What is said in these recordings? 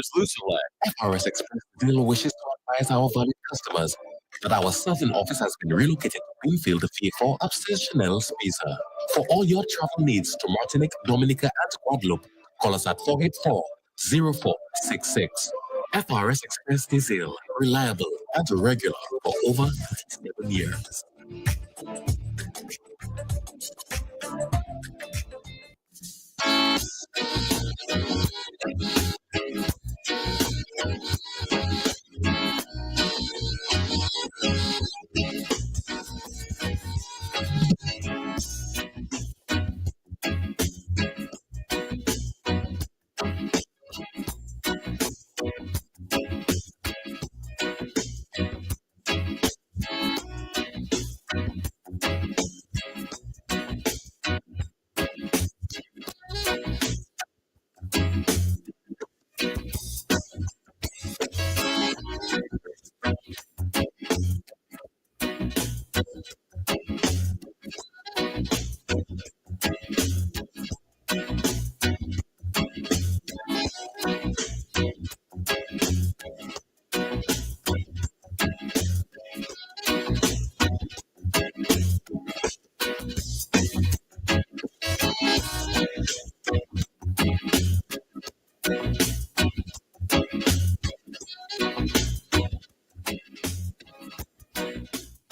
Express Lucifer. FRS Express Deal wishes to advise our valued customers that our southern office has been relocated to Greenfield for upstairs Chanel Spacer. For all your travel needs to Martinique, Dominica, and Guadeloupe, call us at 484-0466. FRS Express Diesel, reliable and regular for over 37 years.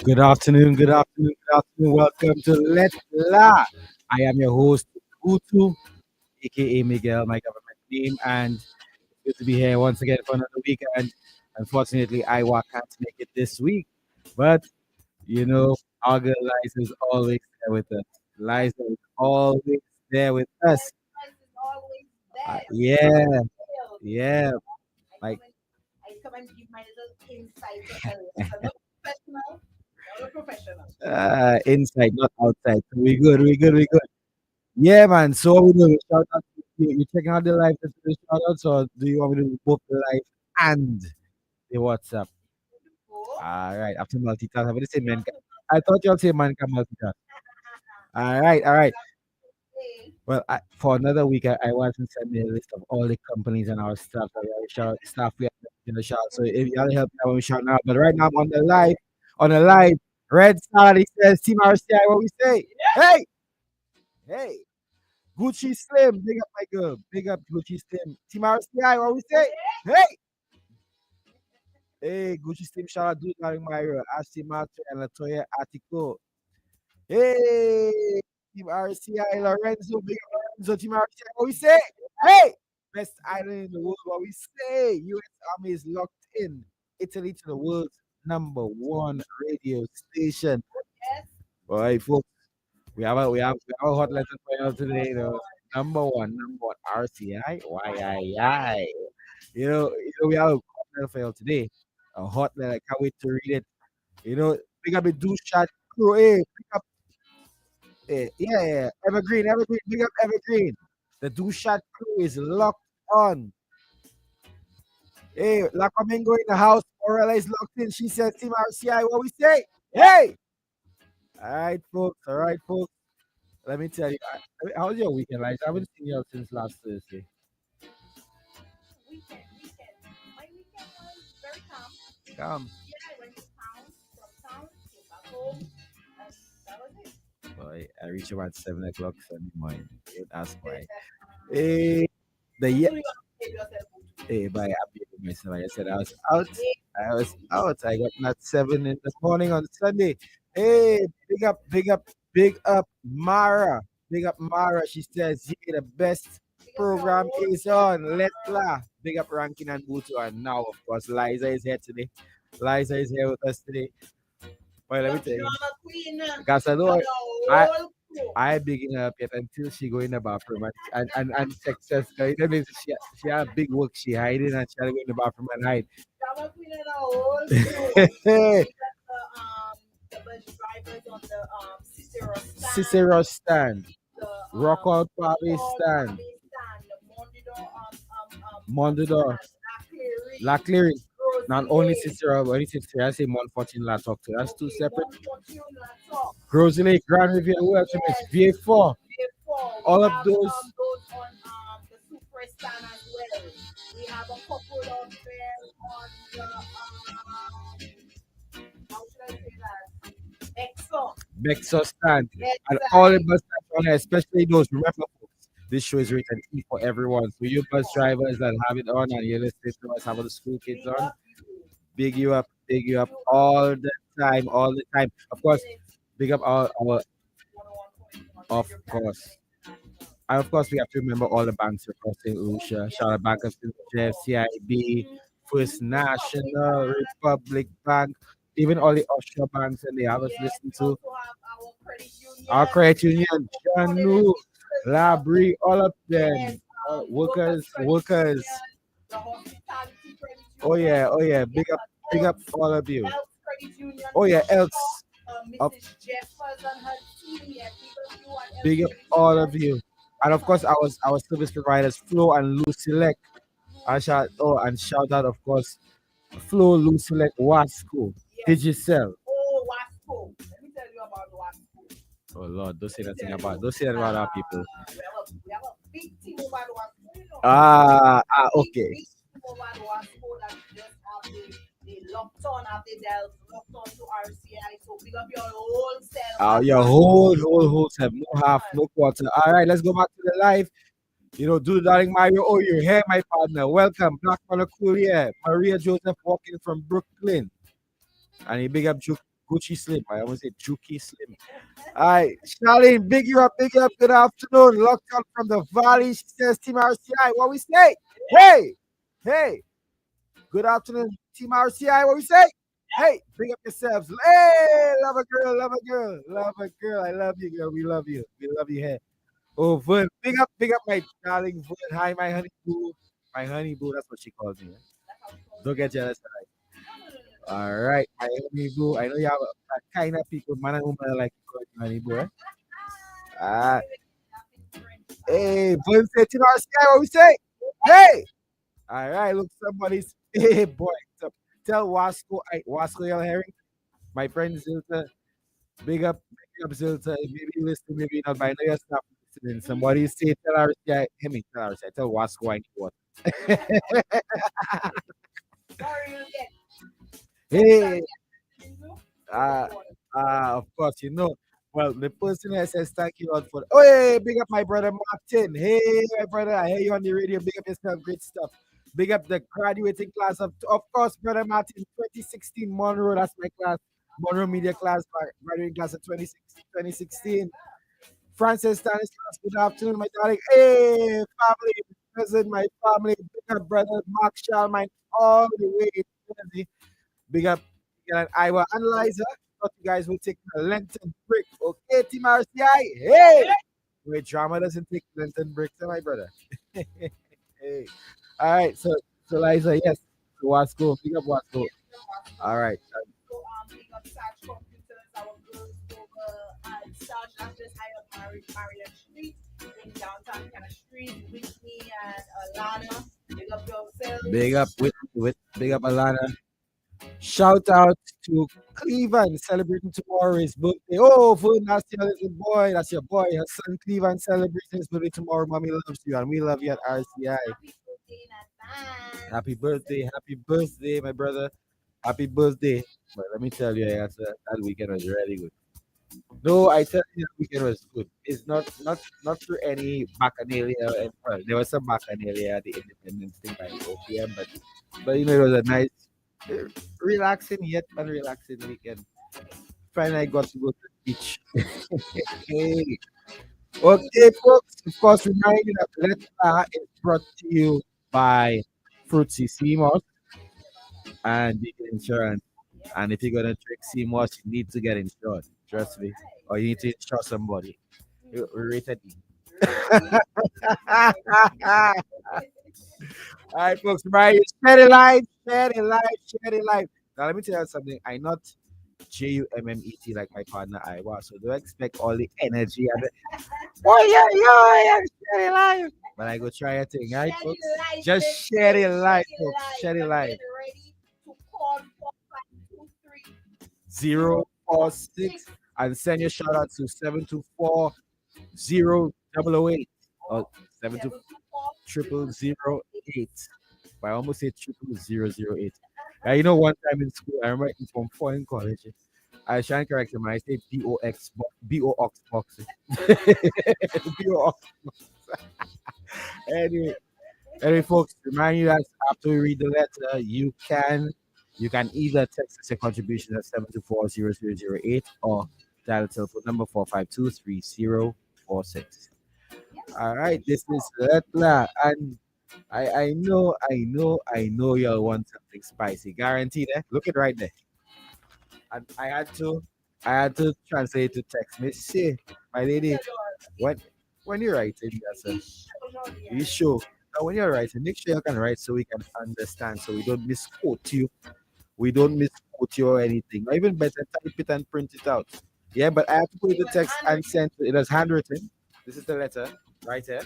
Good afternoon, good afternoon, good afternoon. Welcome to Lettre. I am your host, Utu, aka Miguel, my government name, and it's good to be here once again for another weekend. Unfortunately, Iowa can't make it this week, but our girl Liza is always there with us. Liza is always there with us. Yeah, yeah, like inside, not outside. So we good, we good, we good. Yeah, man. So what we do? Shout out. You checking out the live to the shout outs, or do you want me to do both the live and the WhatsApp? All right. After multitask, I'm gonna say man. I thought y'all say man can multitask. All right, all right. Well, for another week, I want to send me a list of all the companies and our staff that we are shout staff we have in the shout. So if y'all help me, I will shout now. But right now I'm on the live. Red Salad, he says, Team RCI, what we say? Hey, hey. Gucci Slim, big up my girl. Big up Gucci Slim. Team RCI, what we say? Hey! Hey, Gucci Slim, shout out to Larry Myra, Ashley Matre, and Latoya Atiko. Hey! Team RCI, Lorenzo, big up Lorenzo. Team RCI, what we say? Hey! Best island in the world, what we say? U.S. Army is locked in. Italy to the world's #1 radio station. All right, folks. We have a hot letter for you today, though. Number one, RCI. Why? We have a hot letter for you today. A hot letter. I can't wait to read it. Pick up a do shot crew. Hey, pick up. Yeah. Evergreen. Pick up Evergreen. The do shot crew is locked on. Hey, La Flamingo in the house. Orella is locked in. She says, Team RCI, what we say? Hey! All right, folks. Let me tell you, how's your weekend, like? I haven't seen you since last Thursday. Calm. Boy, I reach about 7 o'clock Sunday morning. Don't ask why. Hey, but I'm behaving myself. Like I said, I was out. I got not 7 in the morning on Sunday. Hey, big up, Mara. Big up, Mara. She says, yeah, the best program is on. Letla. Big up, Rankin and Butu. And now, of course, Liza is here today. Liza is here with us today. Well, let me tell you. Because I begin up yet until she go in the bathroom and success. That means she have big work she hiding and she go in the bathroom and hide. Cicero stand. Rock out Paris stand. Mondador. La Clearing. Not only Cicero, but only Cicero. I say Montfortune La Talk to. That's two separate. Grozy Lake, Grand Riviera, who else you miss? VA4. All of those. Bexo stand. And all the bus stops on there, especially those, remember folks, this show is rated E for everyone. So you bus drivers that have it on and you listen to us, have all the school kids on, big you up all the time, all the time. Of course, big up our of course. And of course, we have to remember all the banks across St. Lucia. Shout out Bank of St. Lucia, CIB, First National, Republic Bank, even all the offshore banks and they have us listen to. Our credit union, Janu, Labri, all of them. Workers. Oh yeah, big up all of you. Oh yeah, else up, big up all of you. And of course, our service providers, Flo and Lucilec. And shout out, of course, Flo, Lucilec, Wasco, Digicel. Oh Lord, don't say that about our people. Okay. Your whole self, no half, no quarter. All right, let's go back to the live. Do the darling Mario. Oh, you're here, my partner. Welcome. Black on a cool, yeah. Maria Joseph walking from Brooklyn. And he big up Gucci Slim. I almost say Juki Slim. All right, Charlene, big you up, big up. Good afternoon. Locked on from the Valley. She says, Team RCI, what we say? Hey. Good afternoon, Team RCI, what we say? Hey, big up yourselves. Hey, love a girl, love a girl, love a girl. I love you, girl. We love you. We love you here. Oh, Vern, big up my darling Vern. Hi, my honey boo. My honey boo, that's what she calls me. Don't get jealous. All right, my honey boo. I know you have that kind of people, man and woman like to call you honey boo. Ah, hey, Vern said to our sky, what we say? Hey! All right, look, somebody's, hey, boy. Tell Wasco, you're hearing? My friend Zilta, big up Zilta. Maybe you listen, maybe not, but I know you're not listening. Somebody say, tell our sky, tell our sky, tell Wasco I need what. Hey, uh, of course, Well, the person that says thank you Lord for. Oh, hey, big up my brother Martin. Hey, my brother, I hear you on the radio. Big up yourself, great stuff. Big up the graduating class of course, brother Martin, 2016 Monroe. That's my class, Monroe Media class, graduating class of 2016. Francis Stanislas, good afternoon, my darling. Hey, family, present, my family. Big up, brother Mark Shalmine, all the way in Jersey. Big up, and Iowa analyzer. Thought you guys will take a Lenten break. Okay, Team RCI. Hey! Wait, drama doesn't take Lenten breaks, my brother. Hey. All right, so Liza, yes. So Wasco, big up Wasco. All right. Big up with big up Alana. Shout out to Cleveland celebrating tomorrow his birthday. Oh, Vern, that's your little boy. That's your boy. Your son Cleveland celebrating his birthday tomorrow. Mommy loves you and we love you at RCI. Happy birthday, my brother. Happy birthday. But let me tell you, that weekend was really good. No, I tell you, that weekend was good. It's not through any bacchanalia. Well, there was some bacchanalia at the Independence thing by OPM, but it was a nice, uh, relaxing yet unrelaxing weekend. Finally, I got to go to the beach. Hey. Okay, folks. Of course, remind you that Lettre is brought to you by Fruitsy Seamoss and Beacon Insurance. And if you're gonna drink Seamoss, you need to get insured. Trust me, or you need to insure somebody. We're rated E. All right, folks. Right, share the live, share the live, share the live. Now, let me tell you something. I'm not JUMMET like my partner Iowa, so don't expect all the energy and the, oh yeah, share the live. But I go try a thing, right, folks? Just share the live, folks. Share the live. 046 and send your shout out to 724 0008 or 724 0008. but I almost said 00008. You know, one time in school, I remember in Form 4 in college, I was trying to correct him. I said BOX box. BOX. Anyway, anyway, folks, remind you that after we read the letter, you can either text us your contribution at 7240008 or dial the telephone number 452-3046. All right, this is Lettre, and I know y'all want something spicy. Guaranteed, eh? Look it right there. And I had to translate to text me. See, my lady, when when you're writing, yes, you sure. Now, when you're writing, make sure you can write so we can understand, so we don't misquote you. We don't misquote you or anything. Or even better, type it and print it out. Yeah, but I have to put the text and send it as handwritten. This is the letter right here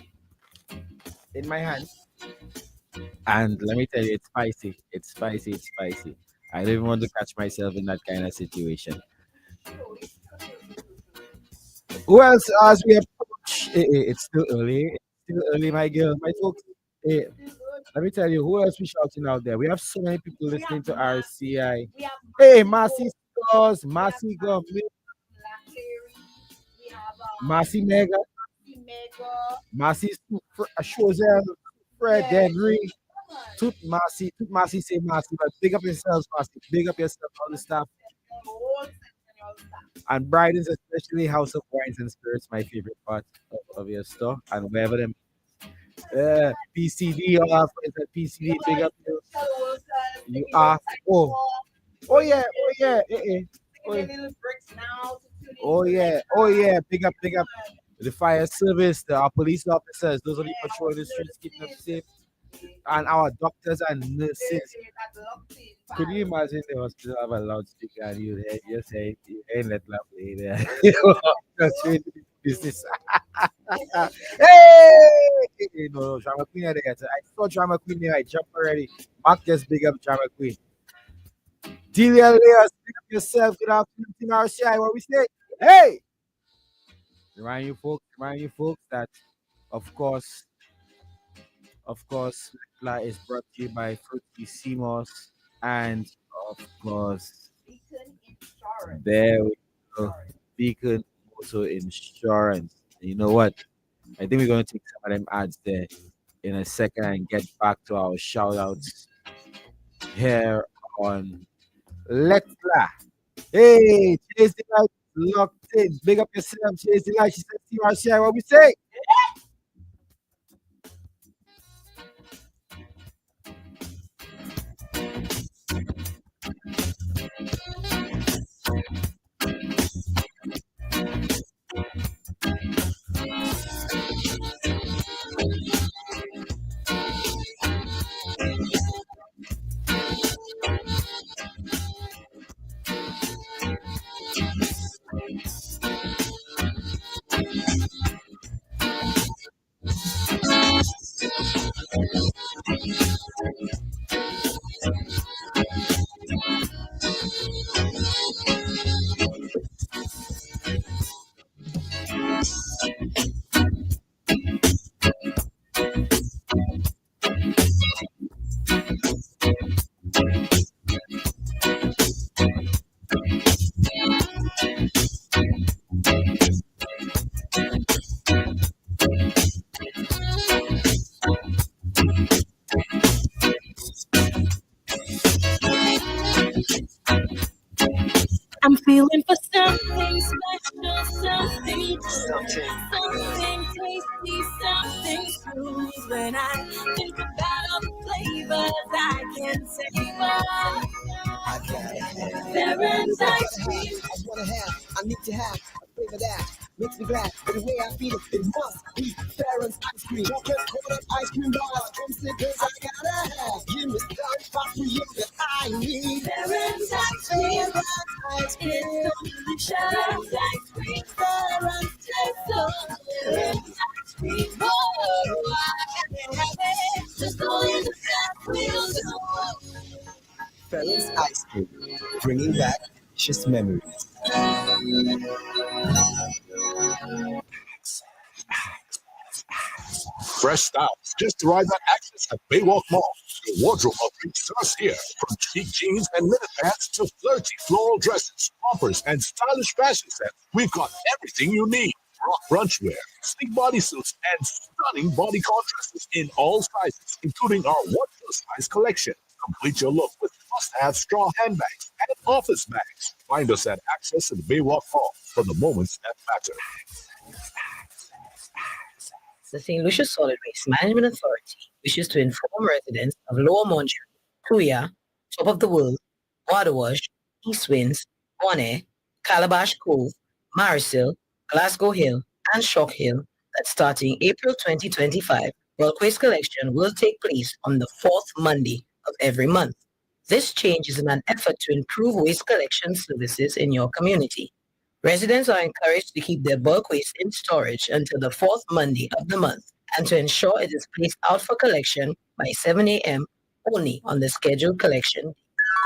in my hand. And let me tell you, it's spicy. It's spicy. It's spicy. I don't even want to catch myself in that kind of situation. Who else as we approach? It's still early. It's still early, my girl. My folks. eh, Let me tell you, who else we shouting out there? We have so many people listening to RCI. Hey, Marcy Stores, Marcy Gummy, Marcy Mega, Marcy Shozel, Fred Henry, Toot Marcy, say Marcy, but big up yourselves, Marcy. Big up yourself, all the staff. And Bridens, especially House of Wines and Spirits, my favorite part of your store. And wherever them PCD, all our friends at PCD, big up you. You are. Oh yeah, oh yeah, oh, yeah. Oh yeah, big up the fire service, our police officers, those are the patrolling the streets, keeping them safe, and our doctors and nurses. Could you imagine the hospital have a loudspeaker and you say you ain't let love play there? Just doing the business. Hey, no, drama queen are there. I saw drama queen there. I jumped already. Mark just big up drama queen. Delia Leah, speak up yourself. Good afternoon, Team RCI. What we say? Hey! Remind you folks that, of course, Lecla is brought to you by Fruity Simos and, of course, there we go, Beacon Auto Insurance. You know what? I think we're going to take some of them ads there in a second and get back to our shout outs here on Lecla. Hey, Chase the Light locked in. Big up yourself, Chase the Light. She said, TRCI, what we say? I'm feeling for something special, something good, something tasty, something smooth. When I think about all the flavors I can savor, Baron's ice cream. I wanna have, I need to have a flavor that makes me glad. But the way I feel it must be Farron's ice cream. Chocolate coated ice cream bars, come sippers I gotta have. Give me some fast food that I need. Baron's ice cream. Ice It's cream. so delicious. Ice cream. Baron's tastes so good. Ice cream. Oh, I can have it. Just go in the back, we'll go. Farron's ice cream, bringing back just memories. Fresh styles just arrived at Access at Baywalk Mall. Your wardrobe upgrade starts here. From chic jeans and mini pants to flirty floral dresses, rompers, and stylish fashion sets, we've got everything you need. Rock brunch wear, sleek bodysuits, and stunning bodycon dresses in all sizes, including our one plus size collection. Complete your look with must-have straw handbags and office bags. Find us at Access in Baywalk Mall for the moments that matter. The St. Lucia Solid Waste Management Authority wishes to inform residents of Lower Montreal, Tuya, Top of the World, Waterwash, East Winds, Monet, Calabash Cove, Marisil, Glasgow Hill, and Shock Hill that starting April 2025, bulk waste collection will take place on the fourth Monday of every month. This change is in an effort to improve waste collection services in your community. Residents are encouraged to keep their bulk waste in storage until the fourth Monday of the month and to ensure it is placed out for collection by 7 a.m. only on the scheduled collection.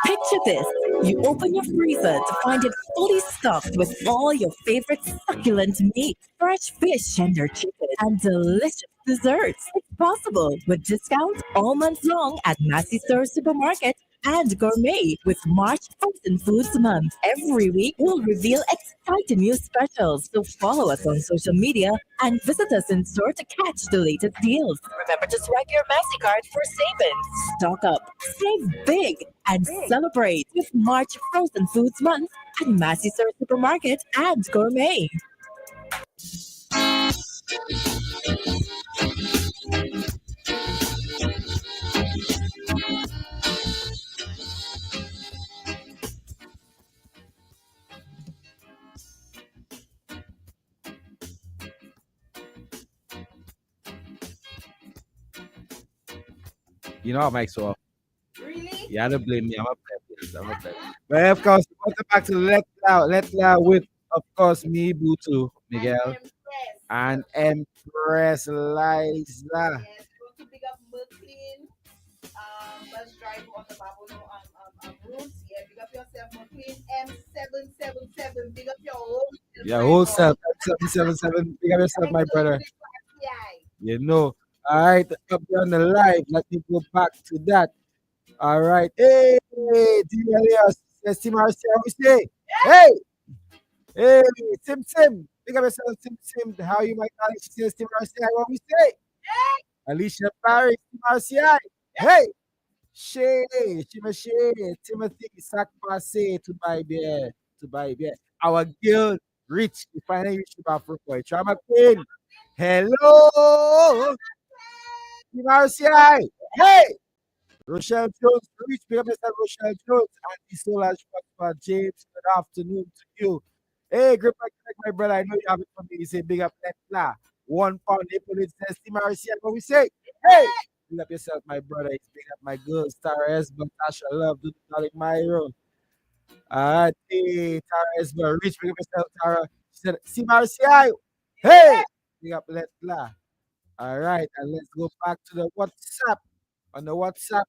Picture this. You open your freezer to find it fully stocked with all your favorite succulent meat, fresh fish, tender chicken, and delicious desserts. It's possible with discounts all month long at Massey Store Supermarket and Gourmet with March Frozen Foods Month. Every week, we'll reveal exciting new specials. So follow us on social media and visit us in store to catch the latest deals. Remember to swipe your MaxiCard for savings. Stock up, save big, and celebrate with March Frozen Foods Month at Massey Store Supermarket and Gourmet. You know how Mike's off. Really? Yeah, don't blame me. I'm a pleb. Yes, I'm a pleb. But of course, welcome back to Let Loud with, of course, me, Butu, Miguel, and Empress Liza. Yes, want to pick up McLean, bus driver on the Babono routes. Yeah, pick up yourself, McLean M777. Pick up your whole Yeah, whole self, 777. Pick up yourself, my brother. You know. All right, up there on the live. Let me go back to that. All right. Hey, Elias. Yes, Tim Marcy, how we say? Hey, hey, Sim. Pick up yourself, Sim. How you, my darling? She says, Tim Marcy, what we say? Alicia Paris, Tim Marcy. Hey, Shay, Shima Shay, Timothy, Sack Passe, to buy beer, Our girl, Rich, we finally reached the bathroom for Trauma Queen. Hello, Tim Marcy. Hey, Rochelle Jones, reach pick up yourself, Rochelle Jones, and Solange Fatma James. Good afternoon to you. Hey, grip my brother. I know you have it for me. You say big up Letla. 1 pound, they put it says Tim Marcy. What we say? Hey, big up yourself, my brother. It's big up my girl, Star Esba, Tasha Love, do the darling Myro. Hey, Tara Esba, reach pick up yourself, Tara. She said, see Marcy. Hey, big up Letla. All right, and let's go back to the WhatsApp. On the WhatsApp.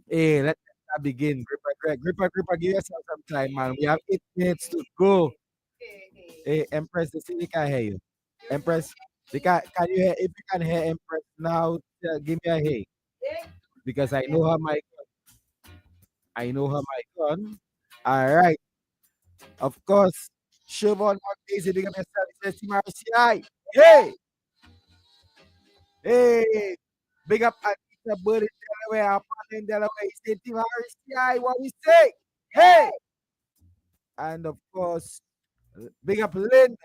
Hey, let that begin. Gripper, give yourself some time, man. We have 8 minutes to go. Hey, Empress, the city can hear you. Empress, can you hear? If you can hear Empress now, give me a hey. Because I know her mic on. All right, of course. Siobhan Daisy, big up yourself. It says Team RCI. Hey, hey, big up Anita Bird in Delaware, our partner in Delaware. It says Team RCI. What we say? Hey, and of course, big up Lynn.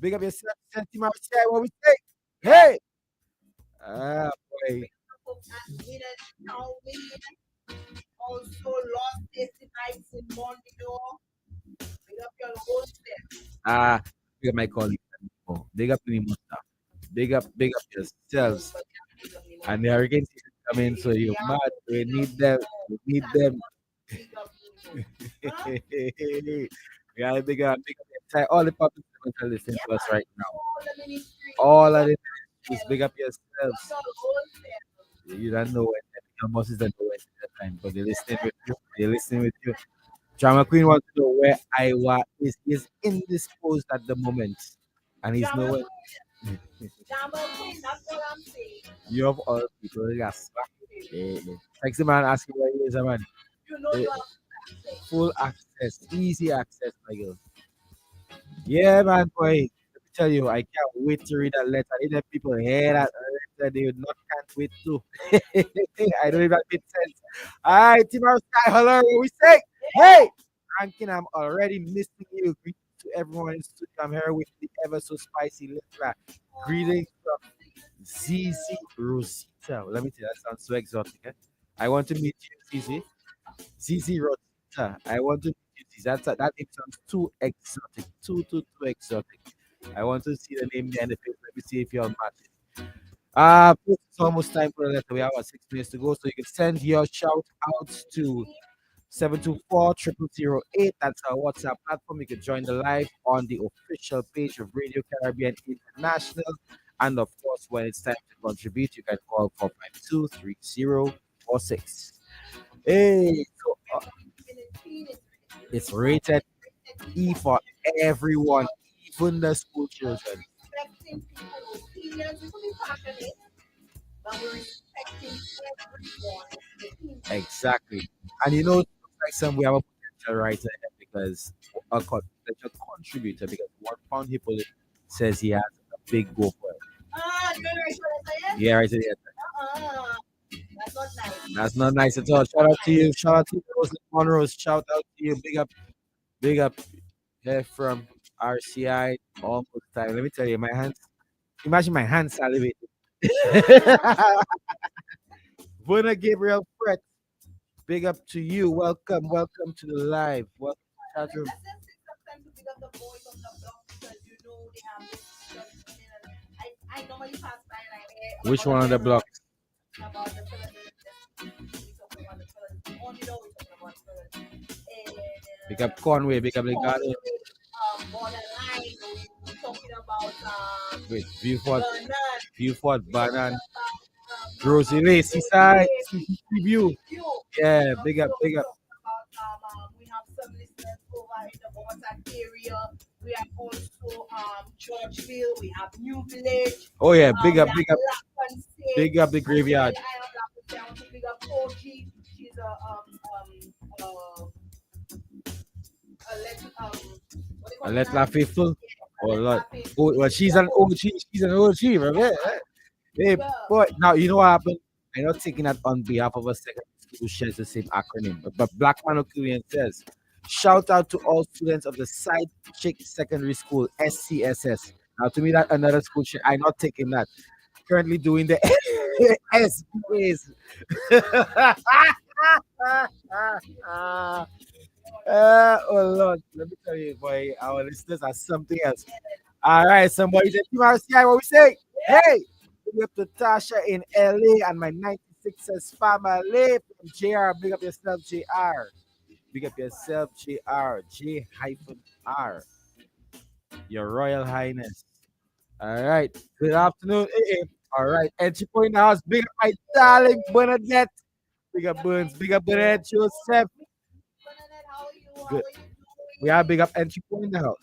Big up yourself, Team RCI. What we say? Hey, boy. Also lost 50 nights in Montreal. Pick up your whole step. Big up my colleagues. Big up me, Musta. Big up yourselves. And the hurricane season coming, so you're mad. We need them. We need them. We gotta big up the all the public servants are listening to us right now. All of it is big up yourselves. You don't know when your bosses don't know when it's the time, but they're listening with you. They're listening with you. Drama Queen wants to know where Iowa is. He's indisposed at the moment. And he's nowhere. Drama Queen, that's what I'm saying. You of all people, yes. Eh, Sexy man asking where he is, man. You know Eh, you have Full access, easy access, my girl. Yeah, man, boy. Let me tell you, I can't wait to read that letter. If the people hear that letter, they would not can't wait to. I don't even make sense. All right, Team Our Sky, hello, what we say? Hey, Rankin, I'm already missing you. Greetings to everyone in the studio. I'm here with the ever so spicy letter. Greetings from ZZ Rosita. Let me tell you, that sounds so exotic. Eh? I want to meet you, ZZ. ZZ Rosita. I want to meet you, ZZ. That name sounds too exotic. Too exotic. I want to see the name there in the face. Let me see if you're matching. It's almost time for the letter. We have about 6 minutes to go, so you can send your shout outs to 724 0008. That's our WhatsApp platform. You can join the live on the official page of Radio Caribbean International. And of course, when it's time to contribute, you can call 452-3046. Hey, so it's rated E for everyone, even the school children. respecting people's opinions. We can be passionate, but we're respecting everyone's opinion. Exactly. And you know, like some we have a potential writer here because potential contributor because one pound hippo says he has a big go for it. Generation SIS? Yeah, right there. That's not nice. That's not nice at all. Shout out to you. Shout out to Rose Monroe. Shout out to you. Big up here from RCI. Almost time. Let me tell you, my hands. Imagine my hands salivating. Verna Gabriel Fred. Big up to you. Welcome to the live. Welcome to the chat room. Let's just take some time to pick up the boys on the block because you know they have this discussion and I normally pass by and I hear Which about one on the block? about the fellas we talking about the fellas. Only know we talking about fellas. And Big up Conway. Big up the garden. borderline we talking about Wait, Viewford, Bernard. Viewford, Banan, Um, Rosie Ray, Seaside, Preview. you. Yeah, big up, big up. We have some listeners over in the Bogota area. We have also Georgeville. We have New Village. Oh yeah, We have Lacan State. big up the graveyard. I have Lacan State. I want to big up OG. She's what do you call And let La it? Faithful. Oh Lettre Lord. Faithful. Oh, well, she's an OG. She's an OG, right? Hey, boy. Now you know what happened. I'm not taking that on behalf of a second school who shares the same acronym, but Black Man Okulian says, "Shout out to all students of the Side Chick Secondary School (SCSS). Now, to me, that another school. I'm not taking that. Currently doing the SBAs. Oh Lord, let me tell you, boy, our listeners are something else. All right, somebody said, Team RCI, what we say? Hey, big up to Tasha in LA and my 96ers family from JR. Big up yourself, JR. Big up yourself, JR. J hyphen R. Your Royal Highness. All right, good afternoon. All right, entry point in the house. Big up my darling Bernadette. Big up Burns. Big up Bernadette Joseph. Bernadette, how are you? Good. How are you doing? We have big up entry point in the house.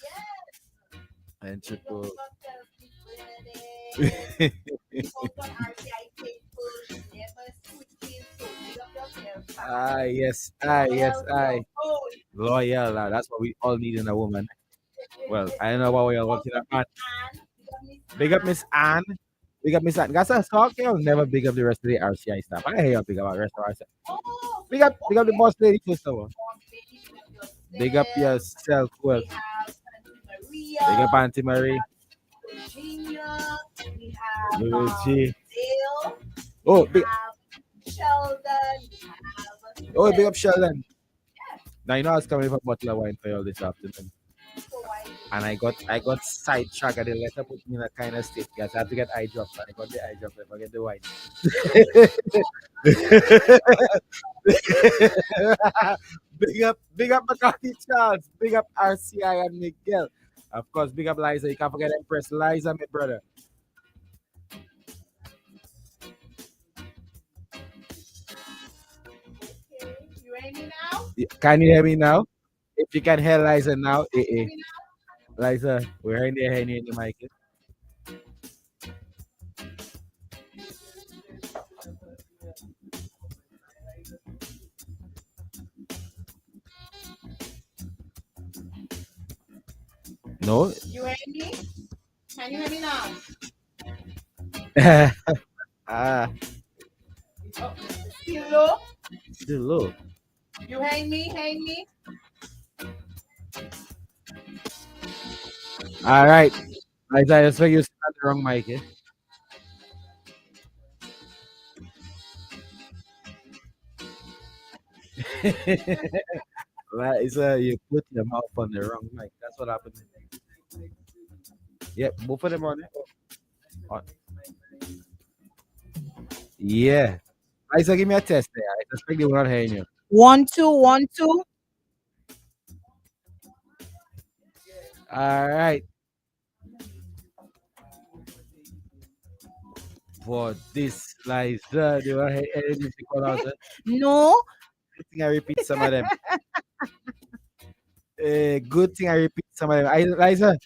Entry Don't point. yourself, Bernadette. Open RCI faithful. She never switches. So big up yourself. Yes, Loyal, oh, loyal. That's what we all need in a woman. Well, I don't know about we all want in a man. and Big up Miss Anne. Big up Miss Anne. That's a talk. I'll never big up the rest of the RCI staff. I hear you big up the rest of RCI. Oh, Big up the boss lady first of all. lady, Big up yourself. Well, We have Auntie big up Maria, Auntie Marie. Virginia. We have Luigi. Dale. Oh, We big, have Sheldon. We have oh, big up Sheldon. Now you know I was coming for a bottle of wine for you all this afternoon. And I got sidetracked and the letter put me in a kind of state because I had to get eye drops and I got the eye drops and I forget the wine. big up McCarthy Charles, big up RCI and Miguel. Of course, big up Liza. You can't forget Empress Liza, my brother. Okay, you ready now? Can you hear me now? If you can hear Liza now, Liza, we're in there, in the mic. No. You hear me? Can you hear me now? Ah, Oh, still low? still low. You hear me? Hear me? All right. I just you start the wrong mic, eh? Right, it's you put your mouth on the wrong mic. That's what happened. Yep, both of them on it. On. Yeah. Isa, give me a test there. I suspect they were not hearing you. 1 2 1 2. All right. For this, Liza, they were hearing you call out. No. Good thing I repeat some of them. Good thing I repeat some of them. Liza,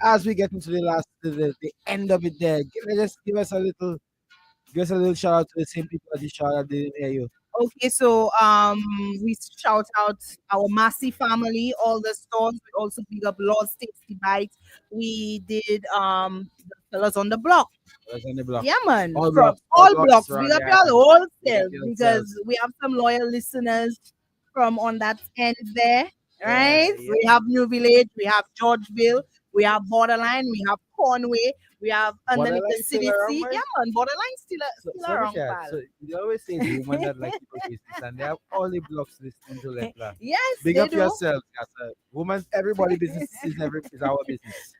as we get into the end of it there, give us a little. Give us a little shout out to the same people that you shout out didn't hear you. Okay, so we shout out our Massey family, all the stores. We also big up Lord's Tasty Bites. We did the fellas on the block. That's on the block. Yeah, man. All From blocks, all all blocks blocks. around Big up the y'all island. wholesale Big up yourselves. because we have some loyal listeners from on that end there. Right? Yeah. We have New Village, we have Georgeville, we have Borderline, we have Conway, we have underneath the Borderline still city. around, man? Yeah, man. Borderline still around, Richard, pal. so you always say it's women that like people business, and they have all the blocks listening to Lettre. Yes, Big they up do. yourself, as a woman. Everybody business is our business.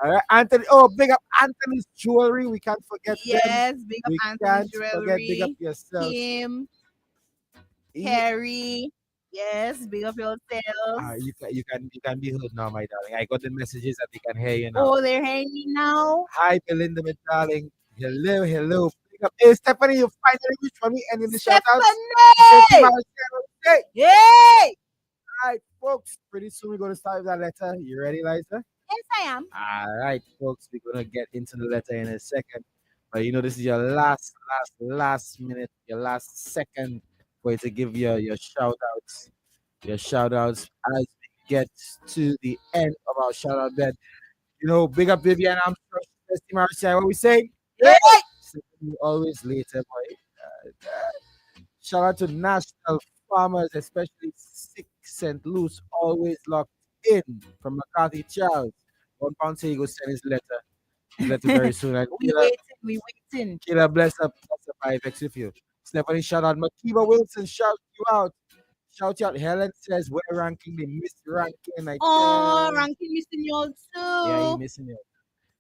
All right, Anthony. Oh, big up Anthony's jewelry. We can't forget them. Yes, big up We Anthony can't forget. Big up Jewelry, yourself. Kim, Yeah. Carrie. Yes, big up yourselves. You can be heard now, my darling. I got the messages that they can hear you now. Oh, they're hanging now. Hi, Belinda, my darling. Hello, hello. Big up. Hey, Stephanie, you finally reached for me and in the shout outs. Stephanie! Yay! All right, folks. Pretty soon we're going to start with that letter. You ready, Liza? Yes, I am. All right, folks. We're going to get into the letter in a second. But you know, this is your last minute, your last second for you to give your shout outs. Your shout outs as we get to the end of our shout out bed. You know, big up Vivian Armstrong, Testy Marcia, what we say? Yay! You always later, boy. Shout out to National Farmers, especially 6 St. Louis, always locked in from McCarthy Charles. £1 say he go send his letter. His letter very soon. And We waiting. Killer bless up by vex with you. Stephanie, shout out. Makiba Wilson, shout you out. Shout you out. Helen says, we're ranking the miss ranking. I Oh, tell. Rankin missing you all too. Yeah, he's missing you.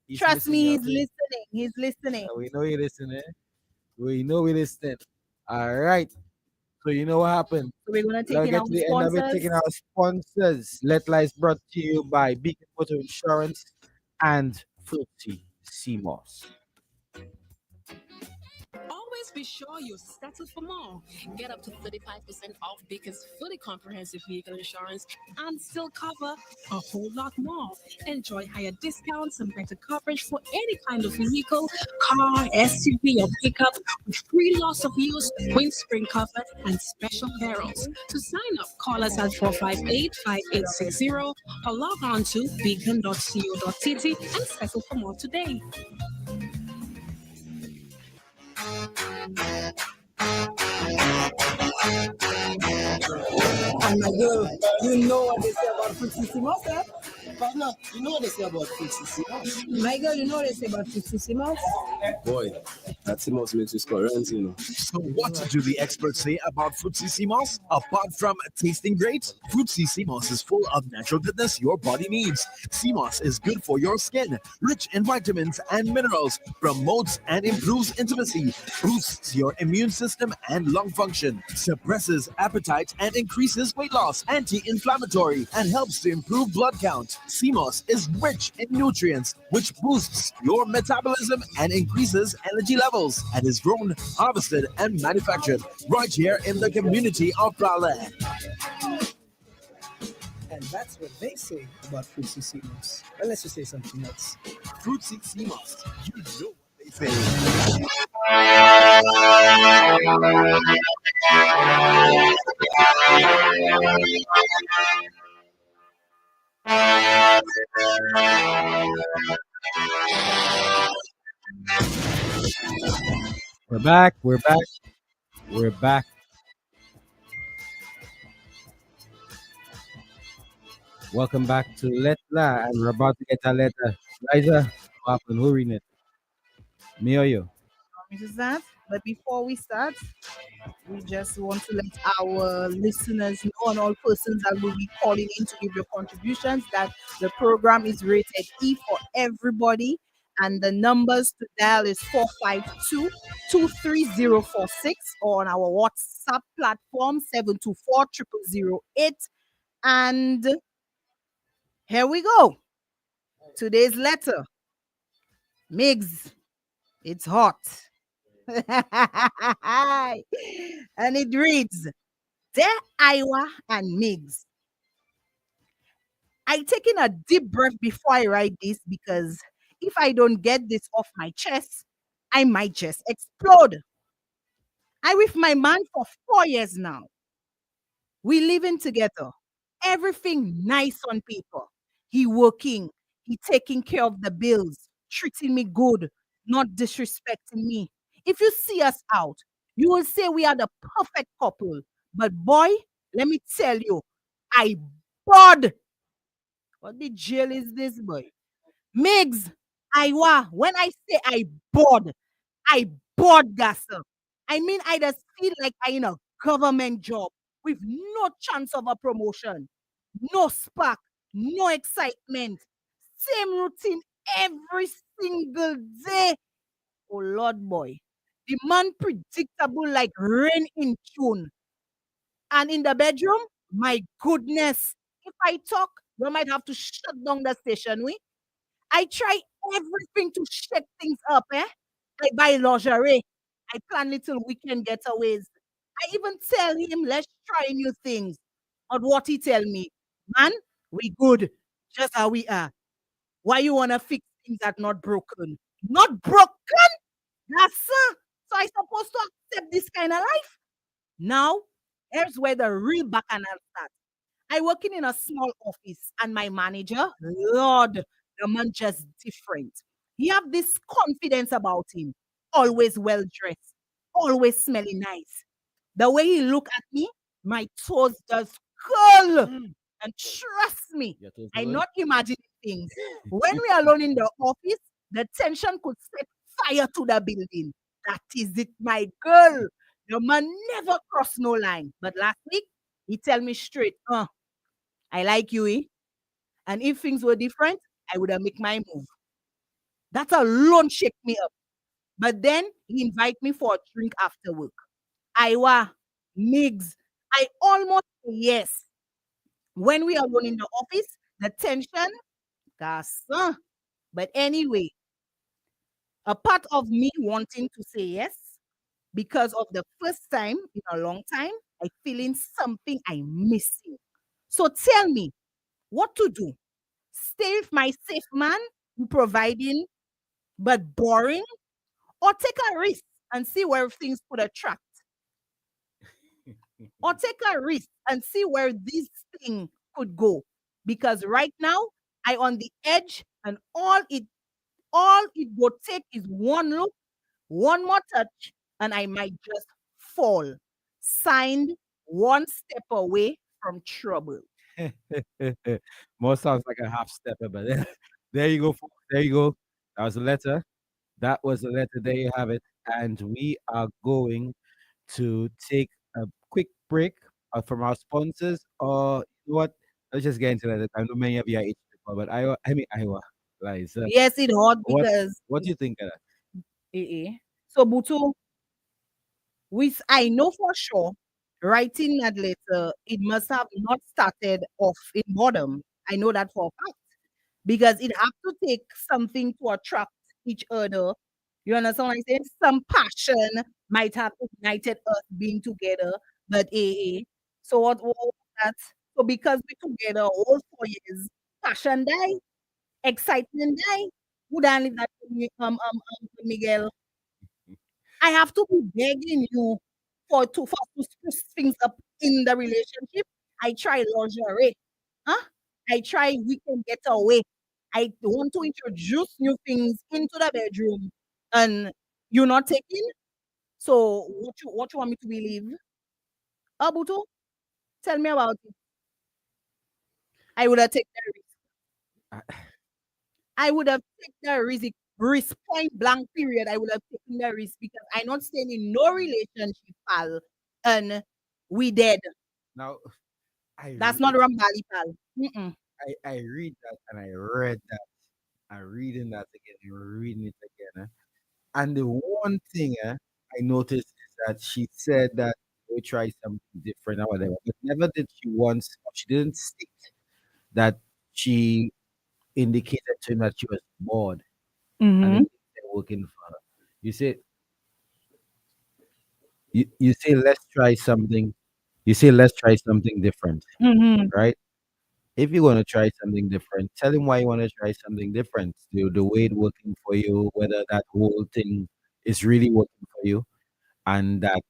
He's Trust missing me, you he's too. listening. He's listening. We know you're listening. We know we're listening. All right. So you know what happened. So we're gonna take Let's in get our to the end of it. sponsors. Taking our sponsors. Let Lies brought to you by Beacon Photo Insurance and Fruity Seamoss. Always be sure you settle for more. Get up to 35% off Beacon's fully comprehensive vehicle insurance and still cover a whole lot more. Enjoy higher discounts and better coverage for any kind of vehicle, car, SUV, or pickup with free loss of use, windscreen cover, and special perils. To sign up, call us at 458-5860 or log on to beacon.co.tt and settle for more today. And my girl, you know what they say about Fruitisimas, eh? Partner, you know what they say about Fruitisimas? My girl, you know what they say about Fruitisimas? Boy, that Simos makes you current, you know. So what do the experts say about Fruitisimas? Apart from tasting great, Fruitisimas is full of natural goodness your body needs. Simos is good for your skin, rich in vitamins and minerals, promotes and improves intimacy, boosts your immune system and lung function, suppresses appetite and increases weight loss, anti-inflammatory, and helps to improve blood count. Simos is rich in nutrients, which boosts your metabolism and increases energy levels, and is grown, harvested, and manufactured right here in the community of Prale. And that's what they say about Fruitisimas. Well, let's just say something else. Fruitisimas, you know what they say. We're back. We're back. We're back. Welcome back to Lettre, and we're about to get a letter. Liza, what happened? Who reading it? Me or you? Promise is that. But before we start, we just want to let our listeners know and all persons that will be calling in to give your contributions that the program is rated E for everybody. And the numbers to dial is 452-23046 or on our WhatsApp platform 724 And here we go. Today's letter. Migs, it's hot. And it reads, Dear Iowa and Migs, I taking a deep breath before I write this because if I don't get this off my chest, I might just explode. I with my man for 4 years now. We living together. Everything nice on paper. He working. He taking care of the bills, treating me good, not disrespecting me. If you see us out, you will say we are the perfect couple. But boy, let me tell you, I bored. What the jail is this, boy? Migs, when I say I bored, Gasser. I mean, I just feel like I in a government job with no chance of a promotion, no spark, no excitement, same routine every single day. Oh Lord, boy, the man predictable like rain in June, and in the bedroom, my goodness, if I talk, we might have to shut down the station. I try everything to shake things up, eh? I buy lingerie. I plan little weekend getaways. I even tell him, let's try new things. But what he tell me, man, we good, just how we are. Why you wanna fix things that not broken? Not broken? That's so I supposed to accept this kind of life? Now, here's where the real bacchanal starts. I working in a small office and my manager, Lord, the man just different. He have this confidence about him, always well dressed, always smelling nice. The way he look at me, my toes just curl. And trust me, Your toes I go not imagining things. When we are alone in the office, the tension could set fire to the building. That is it, my girl. The man never cross no line. But last week, he tell me straight, I like you, eh? And if things were different, I would have make my move. That alone shake me up. But then he invite me for a drink after work. Iowa, Migs, I almost say yes. When we are alone in the office, the tension, gas. But anyway, a part of me wanting to say yes because of the first time in a long time, I feeling something I missing. So tell me what to do. Stay with my safe man who providing but boring, or take a risk and see where things could attract, or take a risk and see where this thing could go. Because right now I on the edge and all it would take is one look, one more touch, and I might just fall. Signed, one step away from trouble. More sounds like a half stepper, but there you go, folks. There you go. That was a letter. That was a letter. There you have it. And we are going to take a quick break from our sponsors. Or you know what? Let's just get into that. I know many of you are H people, but Iowa, lies. Yes, it hot What because what do you think of that? so Butu, I know for sure writing that letter, it must have not started off in boredom. I know that for a fact because it have to take something to attract each other. You understand what I'm saying? Some passion might have ignited us being together, but so what was that? So because we together all 4 years, passion die, excitement die. Would I leave that to Miguel? I have to be begging you for us to spruce things up in the relationship. I try lingerie. Huh? I try weekend getaway. I want to introduce new things into the bedroom, and you're not taking. So what you want me to believe? Abuto, tell me about it. I would have taken the risk. I would have taken the risk point blank period. I would have taken the risk because I'm not staying in no relationship, pal, and we dead. Now I That's read not Rambali, pal. Mm-mm. I read that and I read that. I'm reading that again. You're reading it again. And the one thing I noticed is that she said that we try something different or whatever, but never did she once, or she didn't state that she indicated to him that she was bored and the Mm-hmm. things they're working for her. You say you say let's try something. You say let's try something different, Mm-hmm. right? If you want to try something different, tell him why you want to try something different. The way it's working for you, whether that whole thing is really working for you, and that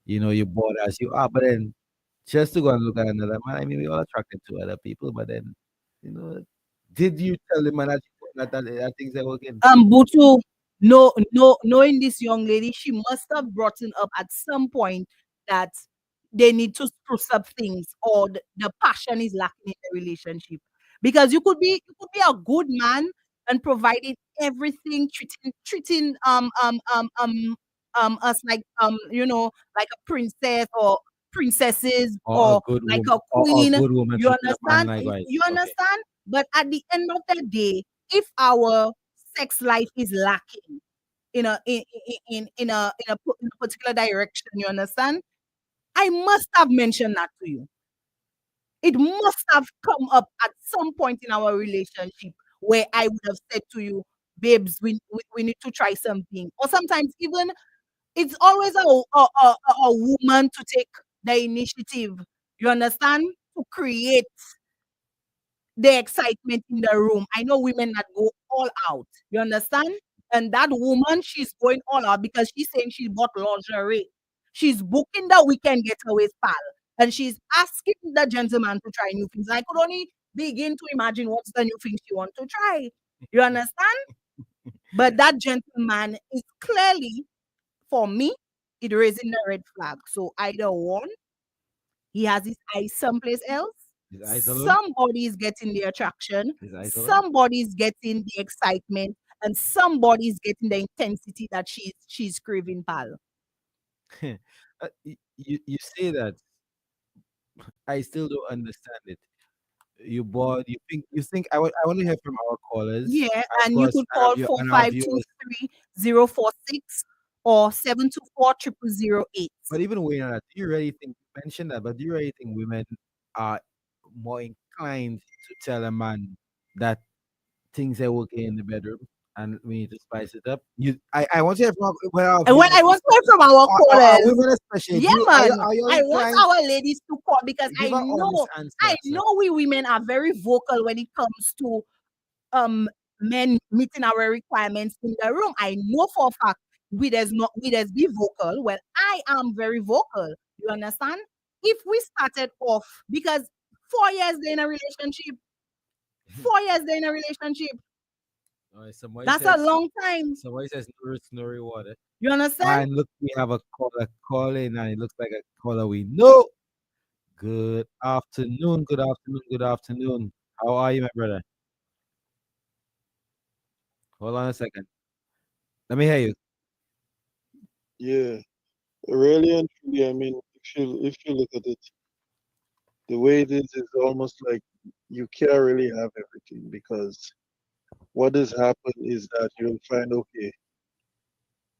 you're bored as you are. But then just to go and look at another man, I mean, we're all attracted to other people. But then, you know, did you tell the man that things are working? Butu, no, no, knowing this young lady, she must have brought it up at some point that they need to spruce up things or the passion is lacking in the relationship. Because you could be a good man and providing everything, treating us like like a princess or princesses Or a or good like woman, a or a queen. good woman You treating a man understand? likewise. You Okay. understand? But at the end of the day, if our sex life is lacking in a particular direction, you understand? I must have mentioned that to you. It must have come up at some point in our relationship where I would have said to you, babes, we need to try something. Or sometimes even it's always a woman to take the initiative. You understand? To create the excitement in the room. I know women that go all out. You understand? And that woman, she's going all out because she's saying she bought lingerie. She's booking the weekend getaways, pal. And she's asking the gentleman to try new things. I could only begin to imagine what's the new thing she wants to try. You understand? But that gentleman is clearly, for me, it raising the red flag. So either one, he has his eyes someplace else. His eyes alone. Somebody is getting the attraction, His eyes alone. somebody is getting the excitement, and somebody is getting the intensity that she's craving, pal. You say that. I still don't understand it. You bored. You think I want to hear from our callers. Yeah, Of and you course, could call four and our five two viewers. three zero four six or 724 0008. But even waiting on that, do you really think you mentioned that? But do you really think women are more inclined to tell a man that things are working in the bedroom and we need to spice it up? I want to hear from our And when viewers, I want to hear from our our callers, women especially. yeah, Do you man. are you I want inclined? our ladies to call because Give an honest answer, I sir. know we women are very vocal when it comes to um men meeting our requirements in the room. I know for a fact we there's be vocal. Well, I am very vocal. You understand? If we started off because 4 years in a relationship, 4 years in a relationship, Somebody that's a says long time. no risk, no reward. You understand? And look, we have a caller calling, and it looks like a caller we know. Good afternoon, good afternoon, good afternoon. How are you, my brother? Hold on a second. Let me hear you. Yeah, really and truly, I mean, if you look at it, the way it is almost like you can't really have everything because what has happened is that you'll find okay,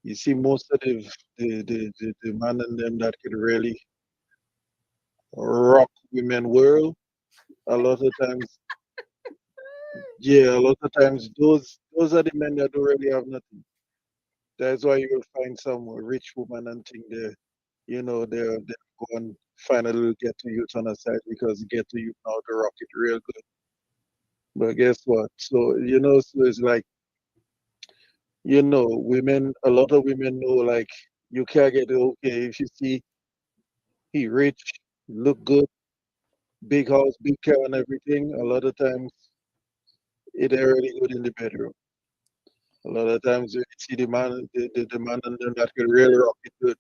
you see most of the man and them that can really rock women world, a lot of times, yeah, a lot of times those are the men that don't really have nothing. That's why you'll find some rich woman and think they go and find a little get to youth on the side because get to youth now to rock it real good. But guess what? So it's like, women, a lot of women know like you can't get it okay if you see he rich, look good, big house, big car, and everything. A lot of times it ain't really good in the bedroom. A lot of times you see the man and them that can really rock it good.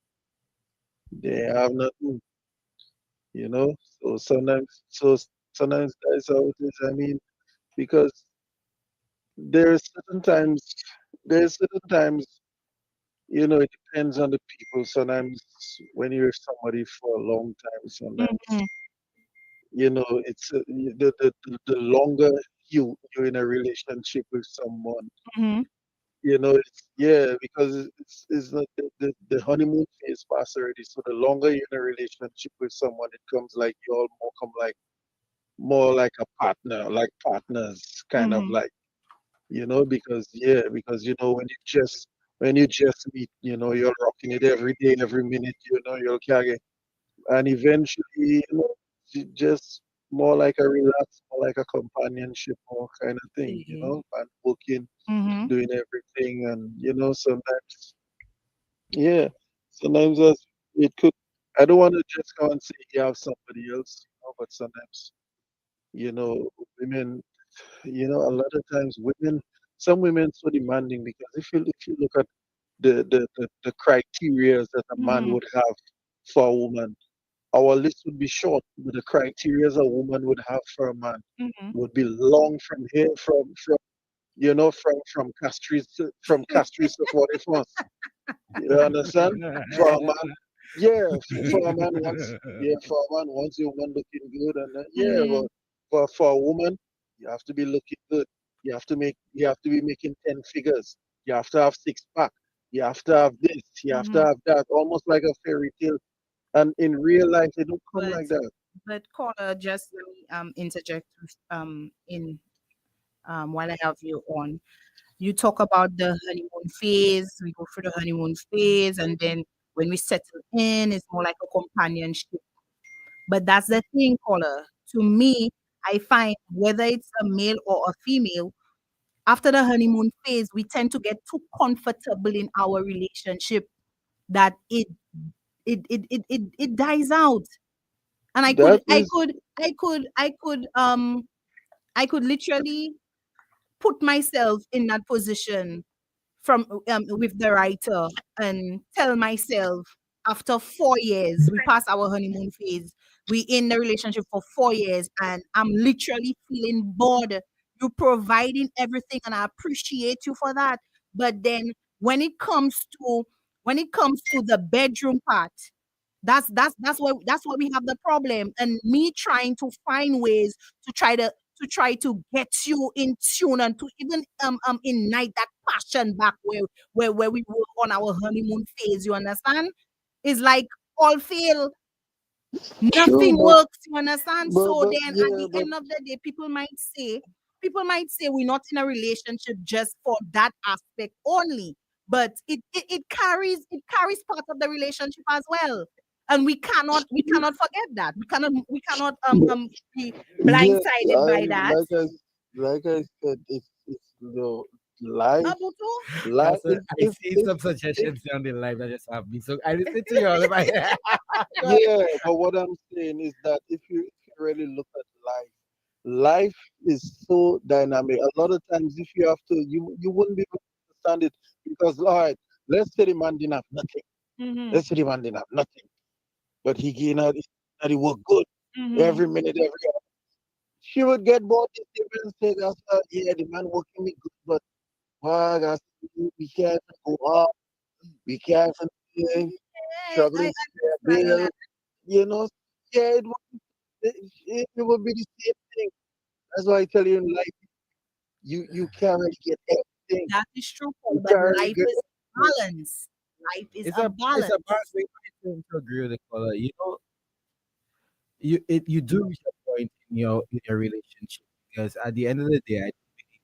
They have nothing, you know. So sometimes that's how it is. I mean, because there's certain times, there's certain times, it depends on the people. Sometimes when you're with somebody for a long time, sometimes Mhm. the longer you're in a relationship with someone, Mhm. yeah, because it's not the honeymoon phase pass already. So the longer you're in a relationship with someone, it comes like you all more like a partner, like partners, kind of Mhm. like, because yeah, because when you just meet, you're rocking it every day, every minute, you'll carry, and eventually, just more like a relax, more like a companionship, more kind of thing, See. and working, Mhm. doing everything, and sometimes, yeah, sometimes it could. I don't want to just go and say you have somebody else, but sometimes, you know, women, a lot of times some women so demanding because if you look at the criteria that a man Mhm. would have for a woman, our list would be short, but the criteria a woman would have for a man Mhm. would be long from here, from castries to 41st. You understand? For a man, yeah, for a man once, yeah, for a man once your woman looking good, and yeah, but Mhm. for a woman, you have to be looking good. You have to be making 10 figures. You have to have six pack. You have to have this. You have to Mhm. have that. Almost like a fairy tale. And in real life, they don't come But like that. caller, just let me interject in while I have you on. You talk about the honeymoon phase. We go through the honeymoon phase, and then when we settle in, it's more like a companionship. But that's the thing, caller. To me, I find whether it's a male or a female, after the honeymoon phase, we tend to get too comfortable in our relationship that it dies out. And That is I could literally put myself in that position from with the writer and tell myself after 4 years we pass our honeymoon phase, we in the relationship for 4 years, and I'm literally feeling bored. You're providing everything and I appreciate you for that, but then when it comes to the bedroom part, that's where we have the problem, and me trying to find ways to get you in tune and to even ignite that passion back where we were on our honeymoon phase. You understand? It's like all fail, true, nothing works. You understand? So but then at yeah, the but end of the day, people might say we're not in a relationship just for that aspect only, but it carries part of the relationship as well. And we cannot forget that. We cannot be yes, blindsided by that. like I said, it's life. Abuto? Life That's a, is I if see if some if suggestions on the live that just have me. So I listen to you all. Go ahead. yeah, but what I'm saying is that if you really look at life is so dynamic. A lot of times, if you have to, you wouldn't be able to understand it because, all right, let's say the man didn't have nothing. Mm-hmm. Let's say the man didn't have nothing, but he work good Mm-hmm. every minute, every hour. She would get bored and say, yeah, the man working me good, but wow, guys, we can't even go out, we can't even I struggling to pay a understand bill, that. you know. Yeah, it would be the same thing. That's why I tell you in life, you can't really get everything. That is true, Paul, You but can't really life get is everything. balance. Life is It's a a balance. balance. To agree with the caller. You do reach a point in your relationship because at the end of the day, I believe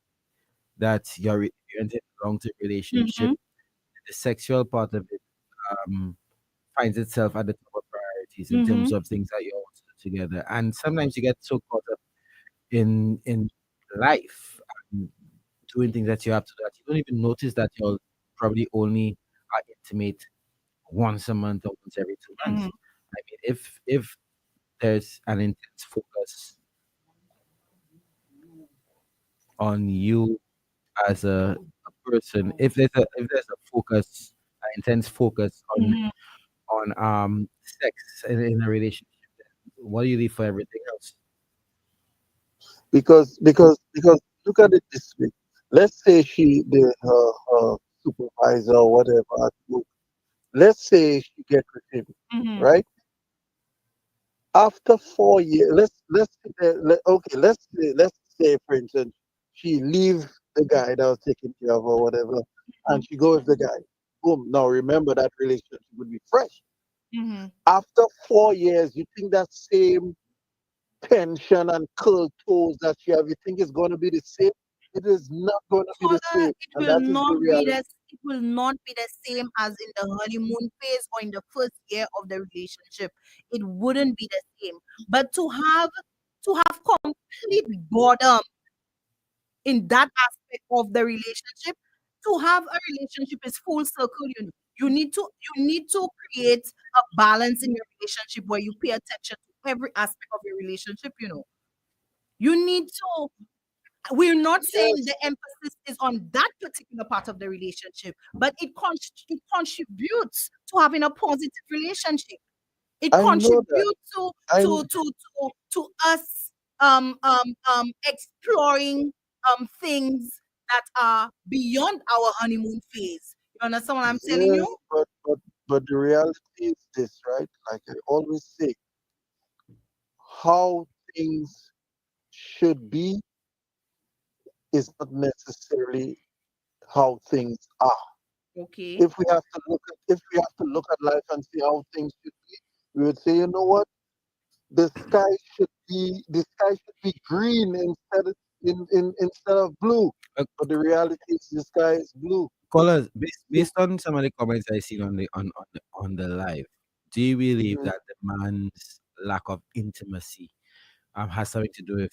that you're in a long term relationship. Mm-hmm. The sexual part of it finds itself at the top of priorities in Mm-hmm. terms of things that you want to do together. And sometimes you get so caught up in life and doing things that you have to do that you don't even notice that you're probably only are intimate once a month or once every 2 months. Mm-hmm. I mean, if there's an intense focus on you as a person. If there's a focus, an intense focus Mhm. on sex in a relationship, what do you leave for everything else? because look at it this way. Let's say her supervisor or whatever at work. Let's say she get with him, Mhm. right? After 4 years, okay, let's say for instance, she leave the guy that was taking care of her, or whatever, and she go with the guy. Boom. Now remember that relationship would be fresh. Mhm. After 4 years, you think that same tension and curl toes that you have, you think it's going to be the same? It is not going to be the Color, same, it and will that is not the be reality. it will not be the same as in the honeymoon phase or in the first year of the relationship. It wouldn't be the same. But to have complete boredom in that aspect of the relationship, to have a relationship is full circle. You need to create a balance in your relationship where you pay attention to every aspect of your relationship. You need to we're not saying Yes, the emphasis is on that particular part of the relationship, but it contributes to having a positive relationship. It I know that. contributes to I to to to, to us exploring things that are beyond our honeymoon phase. You understand what I'm telling Yes, you? but the reality is this, right? Like I always say, how things should be is not necessarily how things are. Okay. If we have to look at life and see how things should be, we would say, you know what? The sky should be green instead of blue. Uh, But the reality is the sky is blue. Callers, based on some of the comments I seen on the live, do you believe Mm, that the man's lack of intimacy has something to do with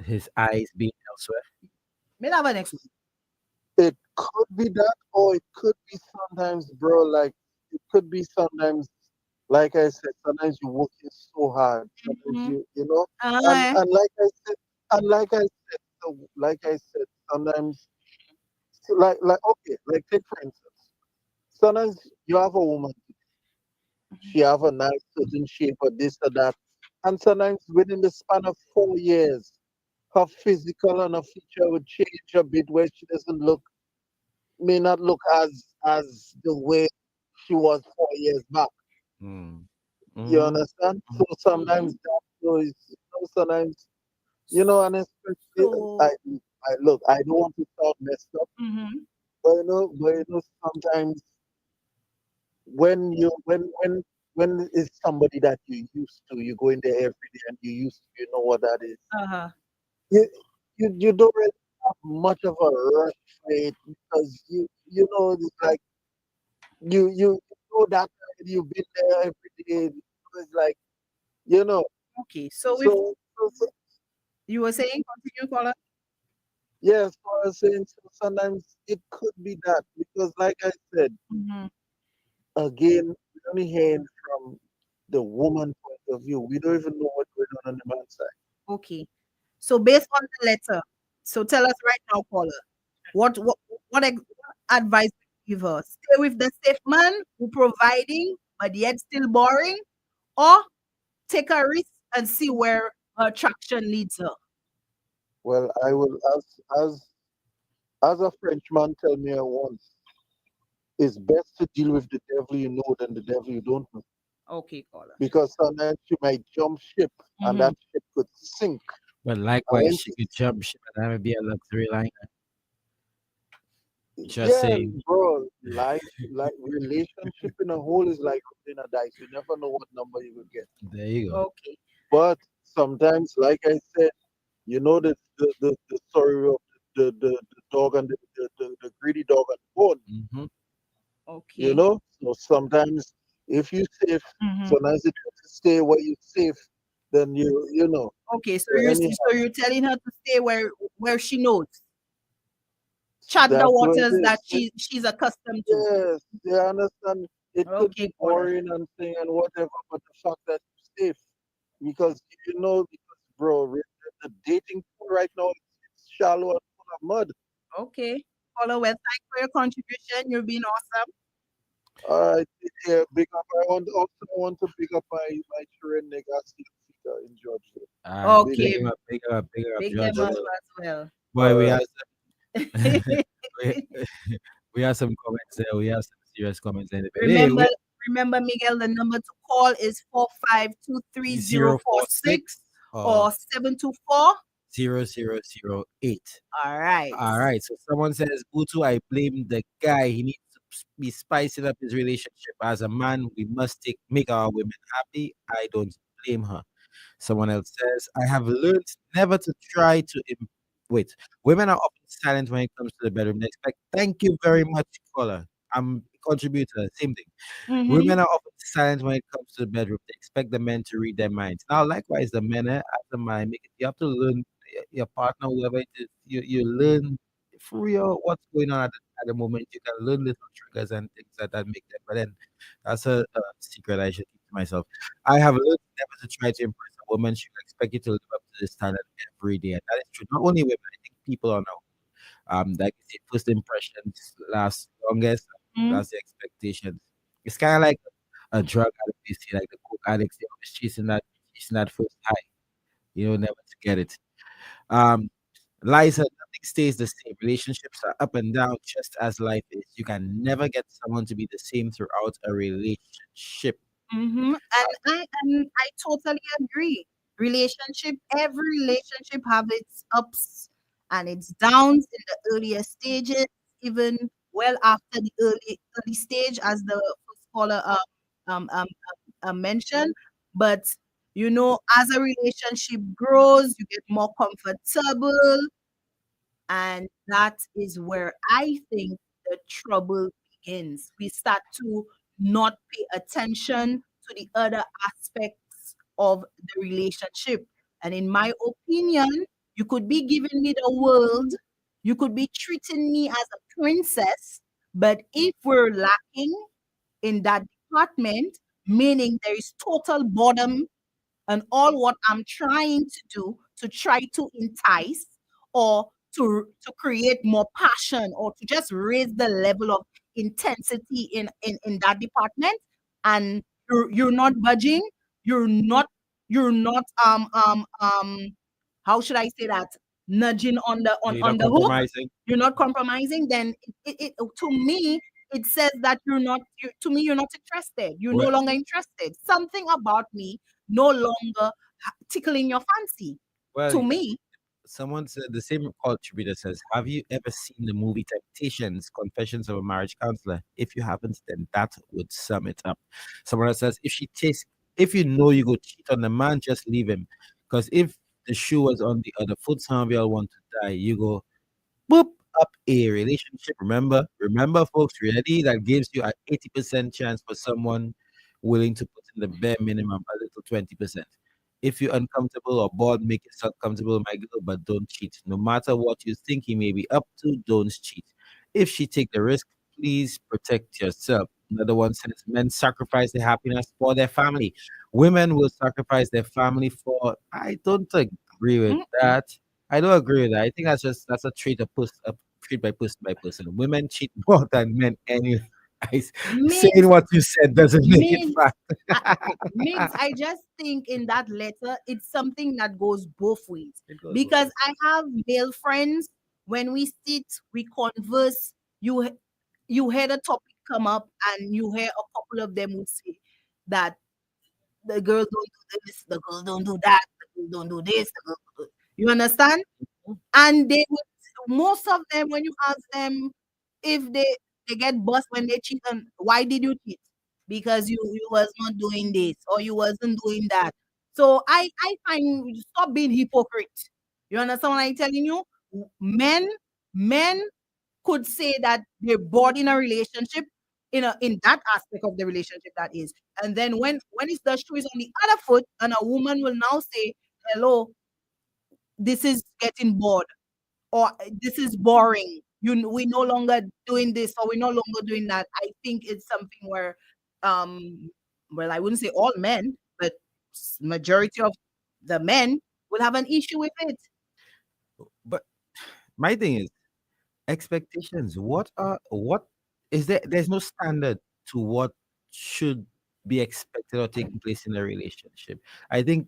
his eyes being elsewhere? May I have an next. It could be that, or it could be sometimes, bro. Like it could be sometimes, like I said, sometimes you're working so hard. Sometimes Mhm. and Uh, and like I said, like I said, sometimes, okay, like take for instance, sometimes you have a woman, she have a nice certain shape or this or that, and sometimes within the span of 4 years, her physical and her feature would change a bit, where she doesn't look may not look as the way she was 4 years back. Mm. You Mm. understand? So sometimes mhm. that so it's, sometimes and especially So, I look, I don't want to sound messed up, mhm. but sometimes when it's somebody that you used to, you go in there every day and you know what that is. Uh-huh. You you don't really have much of a rush rate because it's like you know that already, you've been there every day. So it's like you know. Okay. So if So you were saying, continue, caller. yes, so I was saying, so sometimes it could be that because, like I said, Mhm. again, we're only hearing from the woman point of view. We don't even know what's going on the man's side. Okay. So based on the letter, so tell us right now, caller, what advice would you give her? Stay with the safe man who providing, but yet still boring, or take a risk and see where her traction leads her. Well, I will, as a Frenchman tell me once, it's best to deal with the devil you know than the devil you don't know. Okay, caller. Because sometimes you might jump ship and Mm-hmm. that ship could sink. But And likewise, when she could jump ship and have it be a luxury liner. Just yeah, saying. bro, like relationship in a whole is like rolling a dice. You never know what number you will get. There you go. Okay. But sometimes, like I said, the story of the dog and the greedy dog and the bone. Hmm. Okay. So sometimes if you safe, Mm-hmm. sometimes it's better to stay where you safe than Okay. So So anyhow, you're telling her to stay where she knows, chart the that's what it waters that is. she's accustomed to. Yes, they understand. It could be Okay, caller. boring and thing and whatever, but the fact that you're safe, because you know, because bro. The dating pool right now it's shallow and full of mud. Okay. Caller, well, thanks for your contribution. You're being awesome. Yeah, big up. I want to pick up my children Negasi in Georgia. All right, Big up. Okay. big up, Big them Georgia. up as well. Boy, All we right. have we, we have some comments there. We have some serious comments in the bed. Hey, remember, remember, Miguel, the number to call is 4523 046 046 or or 724. 0008. All right. All right. So someone says, Butu, I blame the guy. He needs to be spicing up his relationship. As a man, we must make our women happy. I don't blame her. Someone else says, I have learned never to try to wait. Women are often silent when it comes to the bedroom. They expect, thank you very much, caller. I'm a contributor. Same thing. Mm-hmm. Women are often silent when it comes to the bedroom. They expect the men to read their minds. Now, likewise, the men, as the man, you have to learn your partner, whoever it is, you learn for real what's going on at the moment. You can learn little triggers and things that make them. But then that's a secret I should keep to myself. I have learned never to try to impress a woman. She will expect you to live up to this standard every day. And that is true. Not only women, I think people are now. Like you say, first impressions last longest. Mm-hmm. That's the expectations. It's kind of like a drug addict. You see, like the coke addicts, they're always chasing that first high. You know, never to get it. Um, Liza, nothing stays the same. Relationships are up and down, just as life is. You can never get someone to be the same throughout a relationship. Mm-hmm. And I totally agree. Every relationship have its ups and its downs in the earlier stages, even well after the early stage, as the first caller mentioned. But as a relationship grows, you get more comfortable, and that is where I think the trouble begins. We start to not pay attention to the other aspects of the relationship. And in my opinion, you could be giving me the world, you could be treating me as a princess, but if we're lacking in that department, meaning there is total boredom and all what I'm trying to do to try to entice or to create more passion or to just raise the level of intensity in that department, and you're not budging, you're not you're not how should I say that, nudging on the You're on not the hook, compromising. you're not compromising, then to me it says that to me you're not interested, you're no Well, longer interested, something about me no longer tickling your fancy. well, To me, someone said the same contributor says, have you ever seen the movie Temptations, Confessions of a Marriage Counselor? If you haven't, then that would sum it up. Someone else says, if you know you go cheat on the man, just leave him. Because if the shoe was on the other foot, some of y'all want to die. You go boop up a relationship. Remember, folks, reality that gives you an 80% chance for someone willing to put in the bare minimum, a little 20%. If you're uncomfortable or bored, make yourself comfortable, my girl, but don't cheat. No matter what you think he may be up to, don't cheat. If she take the risk, please protect yourself. Another one says men sacrifice their happiness for their family. Women will sacrifice their family for. I don't agree with mm, that. I don't agree with that. I think that's a trait a trait by person by person. Women cheat more than men anyway. Saying Migs, what you said doesn't make it Migs, Migs, fact. I just think in that letter, it's something that goes both ways. It goes both Because ways. I have male friends, when we sit, we converse, you hear the topic come up, and you hear a couple of them would say that the girls don't do this, the girls don't do that, the girls don't do this, you understand? And they would, most of them, when you ask them if they get bust when they cheat, and why did you cheat? Because you was not doing this or you wasn't doing that. So I find, stop being hypocrite. You understand what I'm telling you? Men could say that they're bored in a relationship, in that aspect of the relationship, that is. And then when it's the shoe is on the other foot, and a woman will now say, hello, this is getting bored, or this is boring. We no longer doing this, or we're no longer doing that. I think it's something where, um, well, I wouldn't say all men, but majority of the men will have an issue with it. But my thing is expectations. What is there? There's no standard to what should be expected or taking place in a relationship. I think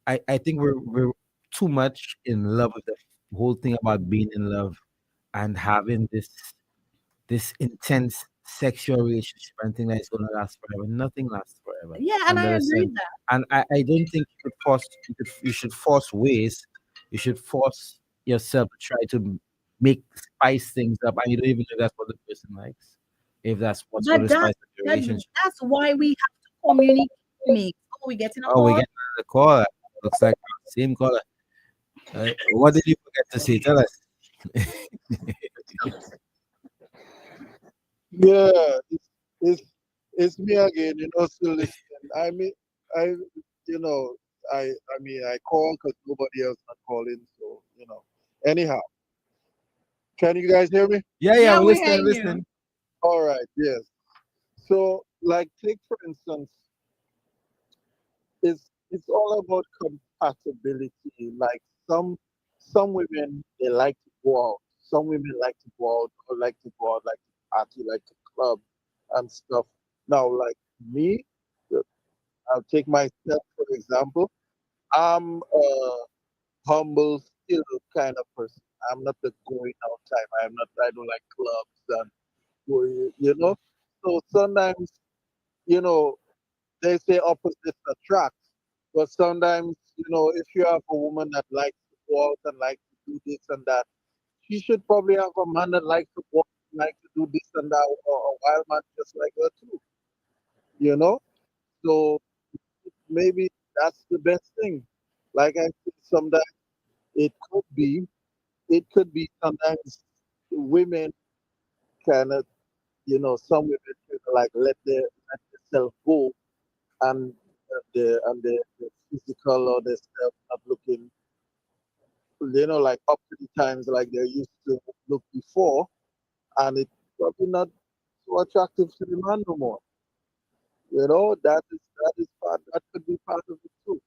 I think we're too much in love with the whole thing about being in love and having this intense sexual relationship and think that it's gonna last forever. Nothing lasts forever. Yeah, and I Under a agree sense. with that. And I don't think you should force ways. You should force yourself to try to make spice things up and you don't even know that's what the person likes. If that's what's But gonna that spice up your that relationship. that's why we have to communicate. Oh, we getting a Oh, we call? get another call. Looks like same caller. What did you forget to say? Tell us. Yeah, it's it's me again. Still listening. I mean, I you know, I mean, I call because nobody else not calling. So anyhow, can you guys hear me? Yeah, Yeah, we're we're listening, hearing you. listening. All right. Yes. So, like, take for instance, it's all about compatibility. Like some women they like to go out. Some women like to go out or like to go out like to party, like to club and stuff. Now, like me, uh, I'll take myself for example. I'm a humble, still kind of person. I'm not the going out type. I'm not. I don't like clubs and So sometimes you know they say opposites attract. But sometimes, if you have a woman that likes to go out and like to do this and that, she should probably have a man that likes to go out and like to do this and that, or a wild man just like her too. You know? So maybe that's the best thing. Like I said, sometimes it could be, it could be sometimes women cannot, some women can like let themselves go and the physical or the stuff not looking, like up to the times like they used to look before, and it's probably not so attractive to the man no more. That is part. That could be part of it too.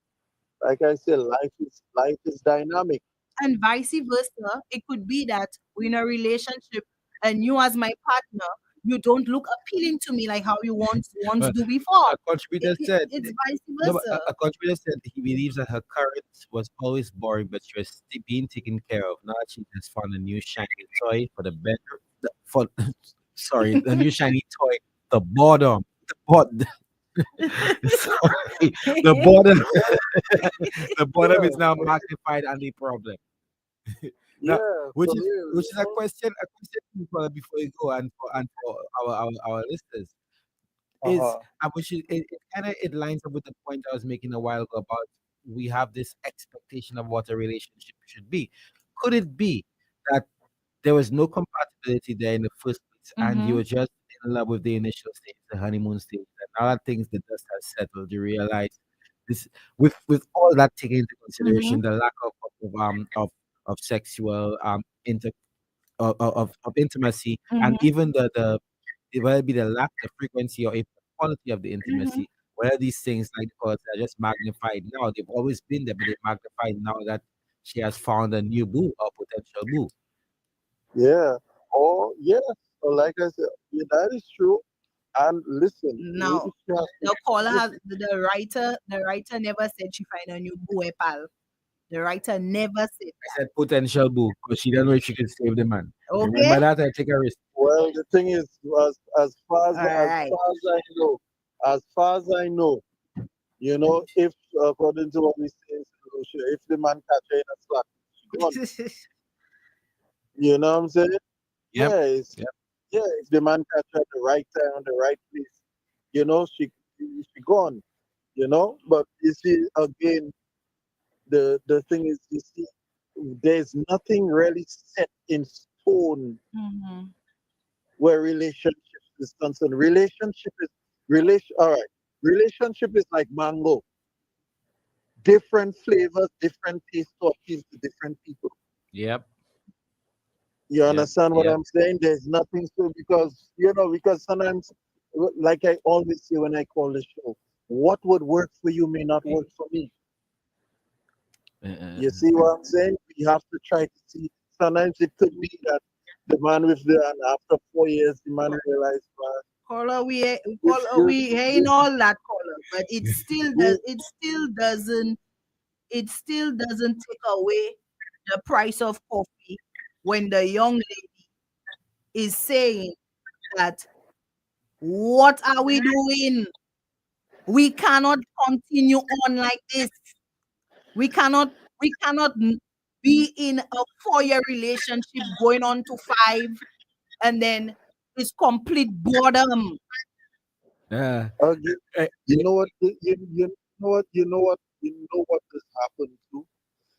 Like I said, life is dynamic. And vice versa. It could be that we're in a relationship and you as my partner, you don't look appealing to me like how you once But do before. a contributor said, It's vice no, but versa. a contributor said he believes that her current was always boring, but she was being taken care of. Now she has found a new shiny toy for the better, for sorry, the new shiny toy, the bottom, the bottom, sorry, the bottom, the bottom is Yeah, now magnified and the problem. Now, yeah, which for is real. which is a question before you go and for our listeners Uh is huh. which is it kind of it lines up with the point I was making a while ago about we have this expectation of what a relationship should be. Could it be that there was no compatibility there in the first place, and you Mm-hmm. were just in love with the initial stage, the honeymoon stage, and now that things the dust has settled, you realize this with all that taken into Mm-hmm. consideration, the lack of sexual of intimacy, and Mm-hmm. even whether it be the lack, the frequency, or even the quality of the Mm-hmm. intimacy, whether these things like because they're just magnified now, they've always been there, but they're magnified now that she has found a new boo or potential boo. Yeah. Oh, yes. So like I said, yeah, that is true. And listen, maybe Now, she has to the caller has listen. the writer never said she find a new boy pal. The writer never said I said potential boo because she don't know if she can save the man. that. Okay? Remember that? I take a risk. Well, the thing is, as far as All right. as far as I know, if according to what we say in St. Lucia, if the man catch her in a slack, she gone. You know what I'm saying? Yep. Yeah, Yep. yeah. If the man catch her at the right time, the right place, she gone. But you see, again, the thing is, you see, there's nothing really set in stone Mm-hmm. where relationships is concerned. All right. Relationship is like mango. Different flavors, different taste to appeal to different people. Yep. You Yep. understand what Yep. I'm saying? There's nothing so because sometimes, like I always say when I call the show, what would work for you may not work for me. You see what I'm saying? We have to try to see. Sometimes it could be that the man with the and after 4 years the man realized, man, Caller, you, you, we ain't you, all that caller, but it still doesn't take away the price of coffee when the young lady is saying that what are we doing? We cannot continue on like this. We cannot be in a 4 year relationship going on to 5 and then it's complete boredom. Yeah. you, Eh, you know what you know what has happened to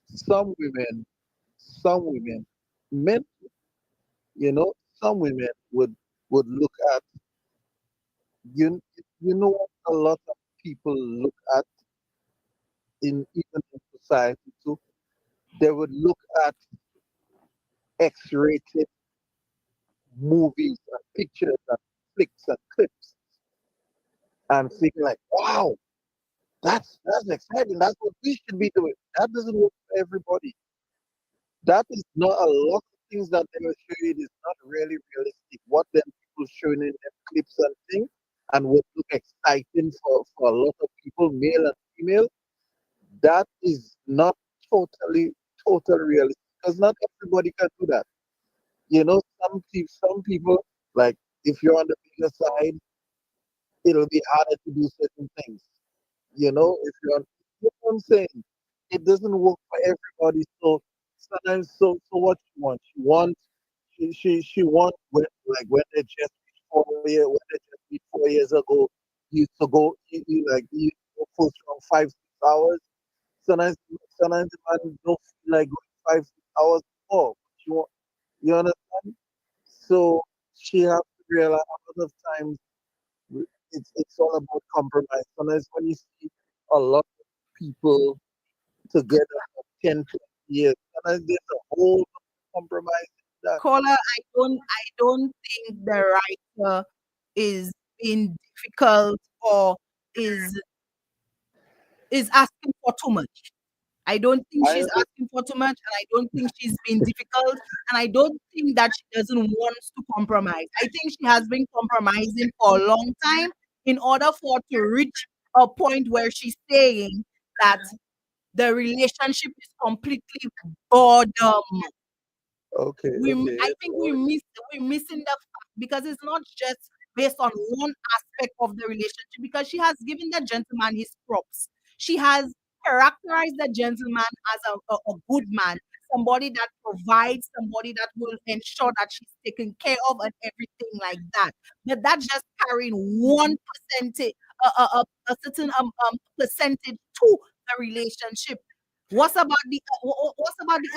some women, men, some women would look at you know what a lot of people look at in even in society too. They would look at X-rated movies and pictures and flicks and clips and think like, wow, that's exciting. That's what we should be doing. That doesn't work for everybody. That is not a lot of things that they will show you. It is not really realistic. What them people showing in them clips and things and what look exciting for a lot of people, male and female, that is not totally realistic. Because not everybody can do that. Some people like if you're on the bigger side, it'll be harder to do certain things. If you're on, you know what I'm saying? It doesn't work for everybody. So sometimes, so what she wants when they just reached 4 year when they just reached 4 years ago, you used to go you go for from 5 6 hours. Sometimes sometimes the man don't feel like going 5 6 hours more. You understand? So she has to realize a lot of times it's all about compromise. Sometimes when you see a lot of people together for 10, 20 years, sometimes there's a whole lot of compromise in that. Caller, I don't think the writer is being difficult or is asking for too much. I don't think I she's asking for too much, and I don't think she's being difficult, and I don't think that she doesn't want to compromise. I think she has been compromising for a long time in order for her to reach a point where she's saying that the relationship is completely boredom. okay, okay. I think we're missing the fact because it's not just based on one aspect of the relationship because she has given the gentleman his props. She has characterized the gentleman as a good man, somebody that provides, somebody that will ensure that she's taken care of and everything like that. But that's just carrying 1%, a certain percentage to the relationship. What's about the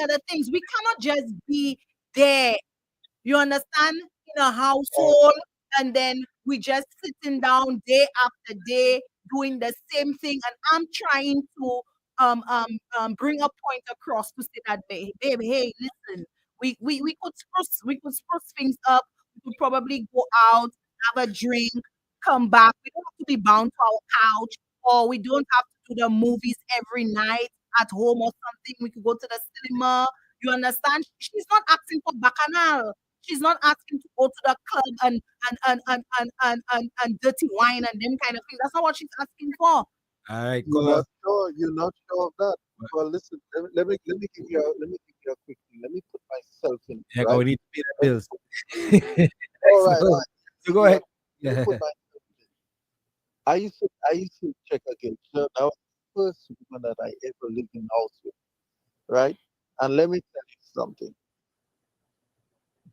other things? We cannot just be there, you understand, in a household and then we just sitting down day after day doing the same thing. And I'm trying to bring a point across to say that baby, hey, listen, we could spruce things up. We could probably go out, have a drink, come back. We don't have to be bound to our couch, or we don't have to do the movies every night at home or something. We could go to the cinema. You understand? She's not asking for bacchanal. She's not asking to go to the club and dirty wine and them kind of things. That's not what she's asking for. all right, You're caller. not sure. You're not sure of that. Well, listen. Let me give you a quick thing. Let me put myself in, Yeah, 'cause right? we need to pay the Let me bills. put, all right, all So, right. so See, go ahead. let me Yeah. put myself in. I used to check again. So that was the first woman that I ever lived in house with, right? And let me tell you something.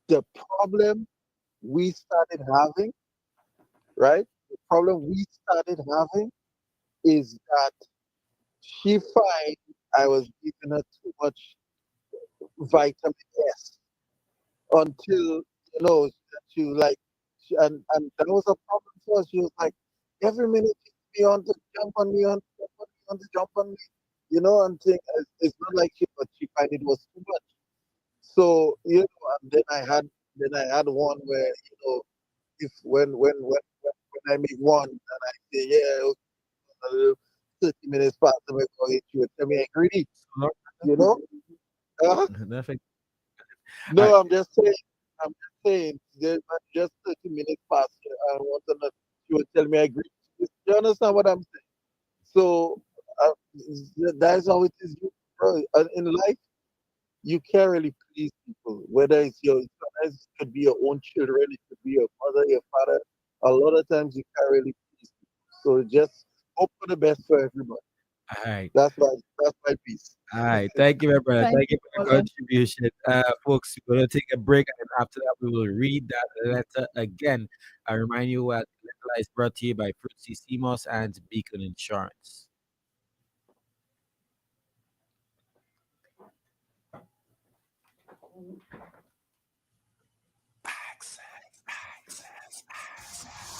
The problem we started having, right? The problem we started having is that she find I was giving her too much vitamin S until she like and that was a problem for her. She was like every minute she be on to jump on me, on to jump on me, and think it's not like but she find it was too much. So and then I had one where if when I make one and I say yeah, okay, a little 30 minutes past the way she would tell me I'm greedy. You know? Huh? Nothing. No, Alright. I'm just saying, there's just 30 minutes past here. I want to know, you would tell me I agree. You understand what I'm saying? So that's how it is. Bro, in life, you can't really please people. Whether it's sometimes it could be your own children, it could be your mother, your father. A lot of times you can't really please people. So just hope for the best for everybody. Alright. That's my piece. All right. Thank you, my brother. Thank Thank you you, for your brother. contribution. Folks, we're going to take a break, and then after that, we will read that letter again. I remind you that the letter is brought to you by Fruitsy Simos and Beacon Insurance.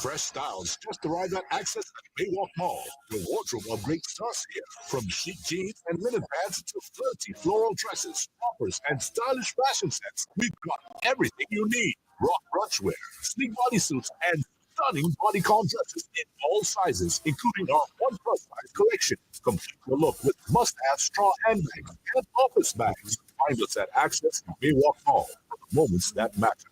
Fresh styles just arrived at Access at Baywalk Mall. Your wardrobe upgrade starts here. From chic jeans and linen pants to flirty floral dresses, toppers, and stylish fashion sets, we've got everything you need. Rock brunchwear, sleek bodysuits, and stunning bodycon dresses in all sizes, including our one plus size collection. Complete your look with must-have straw handbags and office bags. Find us at Access at Baywalk Mall for the moments that matter.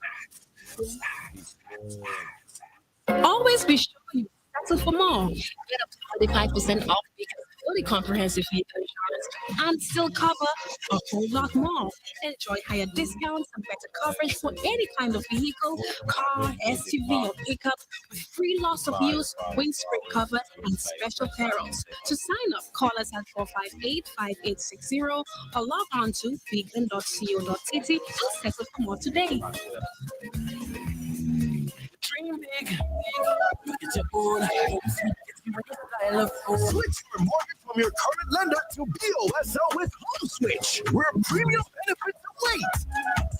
Always be sure you settle for more. Get up to 45% off because fully comprehensive vehicle insurance and still cover a whole lot more. Enjoy higher discounts and better coverage for any kind of vehicle, car, SUV, or pickup with free loss of use, windscreen cover, and special perils. To sign up, call us at 458-5860 or log on to beacon.co.tt and settle for more today. Dream big. Get your own house. Switch your mortgage from your current lender to BOSL with Home Switch, where premium benefits await.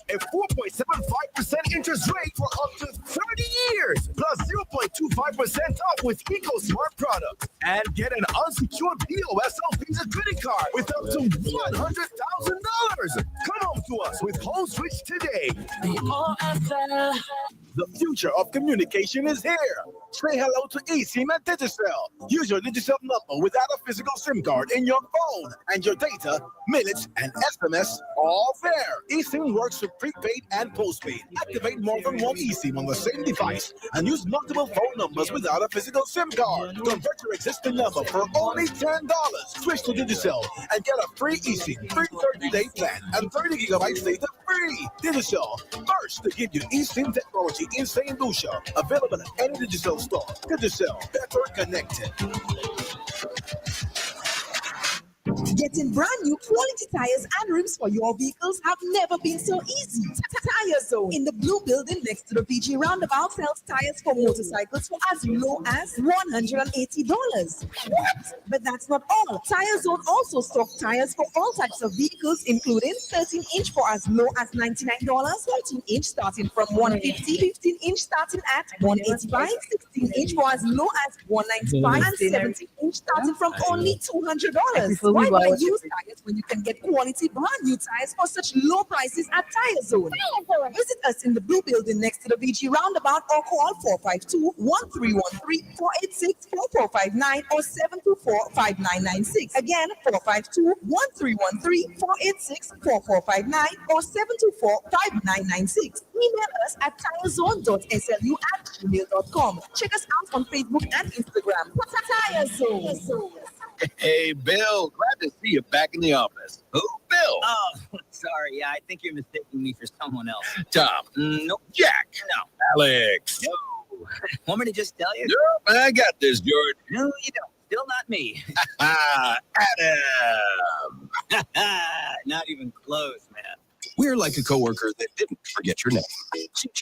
A 4.75% interest rate for up to 30 years, plus 0.25% off with EcoSmart products. And get an unsecured BOSL Visa credit card with up to $100,000. Come home to us with Home Switch today. BOSL. The future of communication is here. Say hello to eSIM and Digicel. Use your Digicel number without a physical SIM card in your phone, and your data, minutes, and SMS all there. eSIM works with prepaid and postpaid. Activate more than one eSIM on the same device and use multiple phone numbers without a physical SIM card. Convert your existing number for only $10. Switch to Digicel and get a free eSIM, free 30-day plan, and 30 gigabytes data free. Digicel, first to give you eSIM technology in St. Lucia. Available at any Digicel store. Digicel, better connected. Getting brand new quality tires and rims for your vehicles have never been so easy. Tire Zone in the blue building next to the PG roundabout sells tires for motorcycles for as low as $180. What? But that's not all. Tire Zone also stocks tires for all types of vehicles, including 13-inch for as low as $99, 14-inch starting from $150, 15-inch starting at $185, 16-inch for as low as $195, and 17-inch starting from only $200. Why buy used tires when you can get quality brand new tires for such low prices at Tire Zone? Visit us in the blue building next to the VG roundabout or call 452-1313, 486-4459 or 724-5996. Again, 452-1313, 486-4459 or 724-5996. Email us at tirezone.slu@gmail.com. Check us out on Facebook and Instagram. Tire Zone. Hey, Bill, glad to see you back in the office. Who, Bill? Oh, sorry. Yeah, I think you're mistaking me for someone else. Tom. Nope. Jack. No. Alex. No. Want me to just tell you? Nope, I got this, George. No, you don't. Still not me. Adam. Not even close, man. We're like a coworker that didn't forget your name.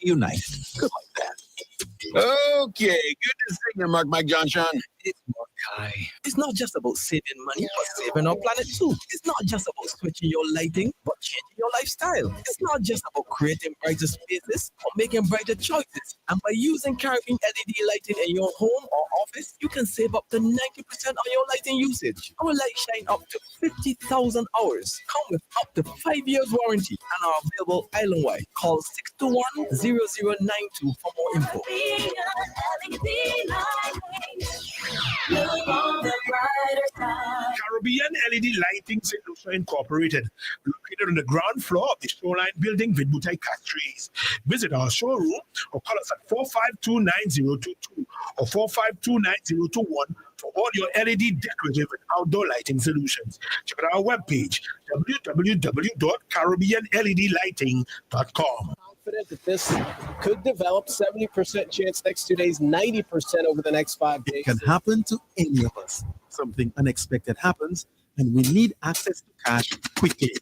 United. Good like that. Okay, good to see you, Mike John Sean. It's Morkai. It's not just about saving money, but saving our planet too. It's not just about switching your lighting, but changing your lifestyle. It's not just about creating brighter spaces, but making brighter choices. And by using Caribbean LED lighting in your home or office, you can save up to 90% on your lighting usage. Our lights shine up to 50,000 hours, come with up to 5 years warranty, and are available island-wide. Call 621-0092 for more info. Look on the bright Caribbean LED Lighting St. Lucia Incorporated, located on the ground floor of the Shoreline Building, Vidbutai Castries. Visit our showroom or call us at 4529022 or 4529021 for all your LED decorative and outdoor lighting solutions. Check out our webpage, www.caribbeanledlighting.com. Confident that this could develop 70% chance next 2 days, 90% over the next 5 days. It can happen to any of us. Something unexpected happens, and we need access to cash quickly.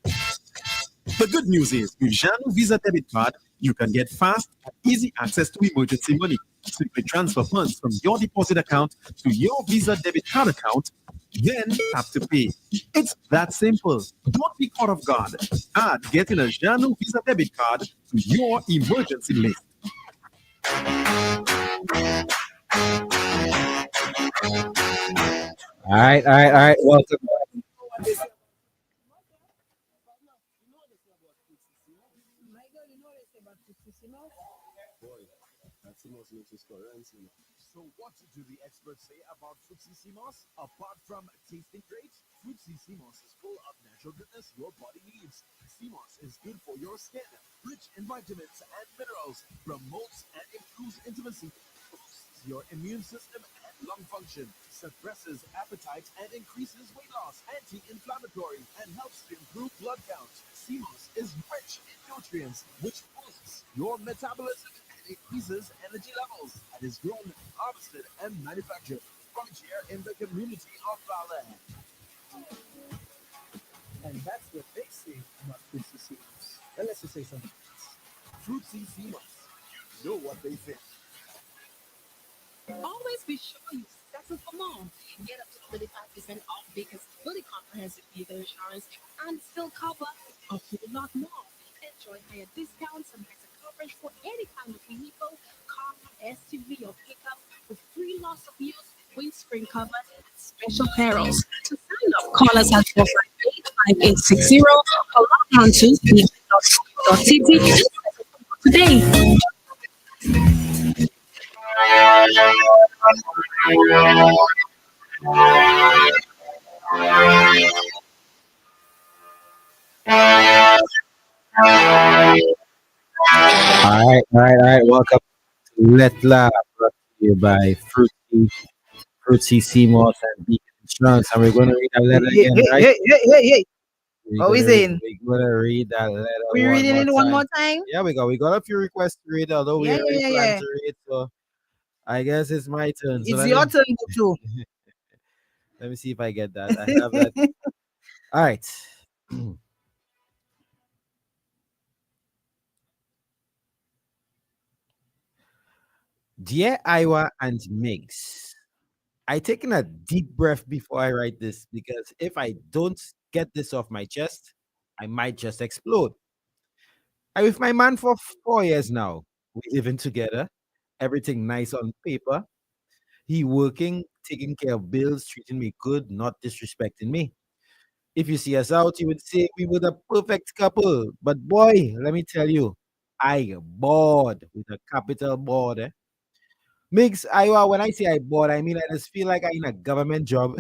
The good news is, with Janu Visa debit card, you can get fast and easy access to emergency money. Simply transfer funds from your deposit account to your Visa debit card account, then tap to pay. It's that simple. Don't be caught off guard. Add getting a Janu Visa debit card to your emergency list. All right, all right, all right. Welcome. That's the most latest currency. So what do the experts say about Fruitsissimos? Apart from tasting great, Fruitsissimos is full of natural goodness your body needs. Simos is good for your skin, rich in vitamins and minerals, promotes and improves intimacy, boosts your immune system and lung function, suppresses appetite and increases weight loss, anti-inflammatory, and helps to improve blood count. Simos is rich in nutrients, which boosts your metabolism increases energy levels and is grown, harvested, and manufactured right here in the community of Valais. And that's what they say about Fruitsissimos. And let's just say something else. Fruitsissimos. You know what they think. Always be sure you settle for more. Get up to 35% off because fully comprehensive vehicle insurance and still cover a whole lot more. Enjoy higher discounts and better coverage for any kind of vehicle, car, SUV, or pickup with free loss of use, windscreen covers, and special perils. To sign up, call us at 458-5860 or log on to vh.co.tt today. All right. Welcome to Lettre, brought to you by Fruitsy Seamouth and Beacon Insurance. And we're going to read that letter Hey, again, hey, right? hey, hey, hey, hey. We're What we gonna read, saying? we're gonna read that letter We one reading more it one time. more time? Yeah, we got a few requests to read, although we Yeah, already yeah, yeah, planned yeah. to read. So I guess it's my turn. So It's your turn, too. let me see if I get that. I have that. All right. Dear Iowa and Migs, I taken a deep breath before I write this because if I don't get this off my chest, I might just explode. I'm with my man for 4 years now. We living together, everything nice on paper. He working, taking care of bills, treating me good, not disrespecting me. If you see us out, you would say we were the perfect couple. But boy, let me tell you, I bored with a capital bored. Mix Iowa, when I say I bored, I mean I just feel like I'm in a government job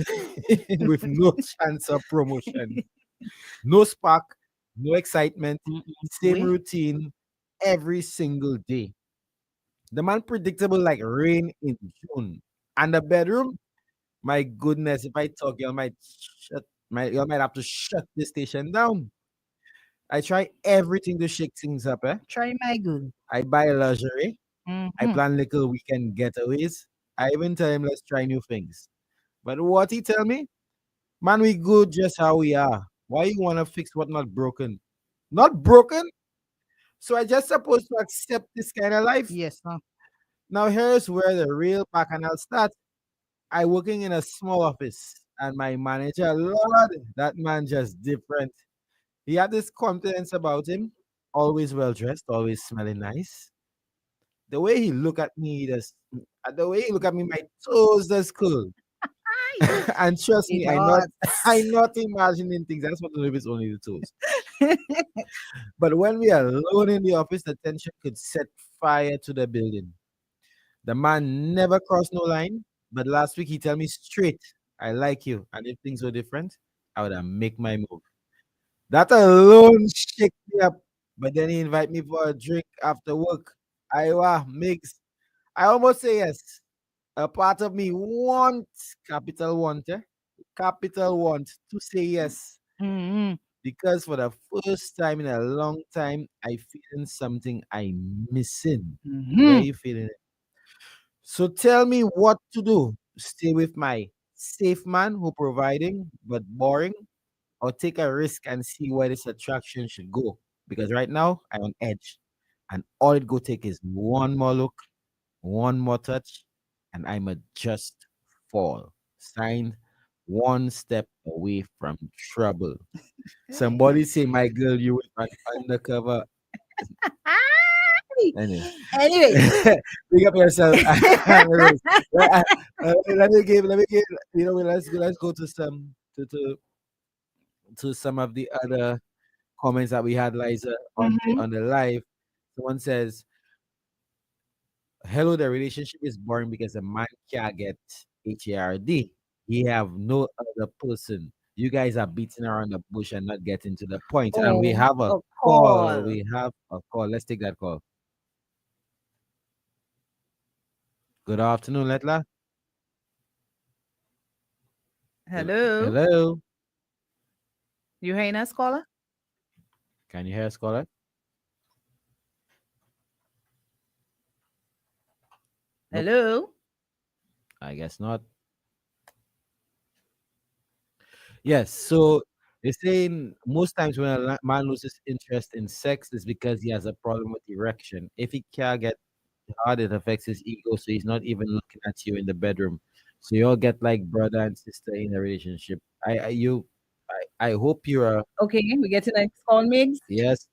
with no chance of promotion, no spark, no excitement, same routine every single day. The man predictable like rain in June. And the bedroom, my goodness, if I talk, y'all might have to shut the station down. I try everything to shake things up, eh? Try my good. I buy lingerie. I Mhm. plan little weekend getaways. I even tell him let's try new things. But what he tell me? Man, we good just how we are. Why you wanna fix what not broken? Not broken? So I just supposed to accept this kind of life? Yes, huh? Now here's where the real bacchanal starts. I working in a small office, and my manager, Lord, that man just different. He had this confidence about him, always well dressed, always smelling nice. The way he look at me, the way he look at me, my toes just cool. And trust It me, hot. I'm not imagining things. I just want to know if it's only the toes. But when we are alone in the office, the tension could set fire to the building. The man never crossed no line, but last week he tell me straight. I like you. And if things were different, I would have make my move. That alone shake me up. But then he invite me for a drink after work. Iowa mix. I almost say yes. A part of me wants capital want, capital want to say yes. Mm-hmm. Because for the first time in a long time, I feeling something I'm missing. Where Mm-hmm. you feeling it? So tell me what to do. Stay with my safe man who providing but boring, or take a risk and see where this attraction should go. Because right now I'm on edge, and all it go take is one more look, one more touch, and I'm a just fall. Signed, one step away from trouble. Somebody say, my girl, you with an undercover. Anyway, Anyway. big up yourself. Anyways, let me give, let's go to some of the other comments that we had, Liza, on the Mm-hmm. on the live. Someone says, "Hello, the relationship is boring because a man can't get HARD. He have no other person. You guys are beating around the bush and not getting to the point." And we Oh, have a a call. call. We have a call. Let's take that call. Good afternoon, Letla. Hello. Hello. You hearing us, caller? Can you hear us, caller? Nope. Hello. I guess not. Yes. So they're saying most times when a man loses interest in sex is because he has a problem with erection. If he can't get hard, it affects his ego, so he's not even looking at you in the bedroom. So you all get like brother and sister in a relationship. I hope you're Okay, we get to the next call, Migs. yes.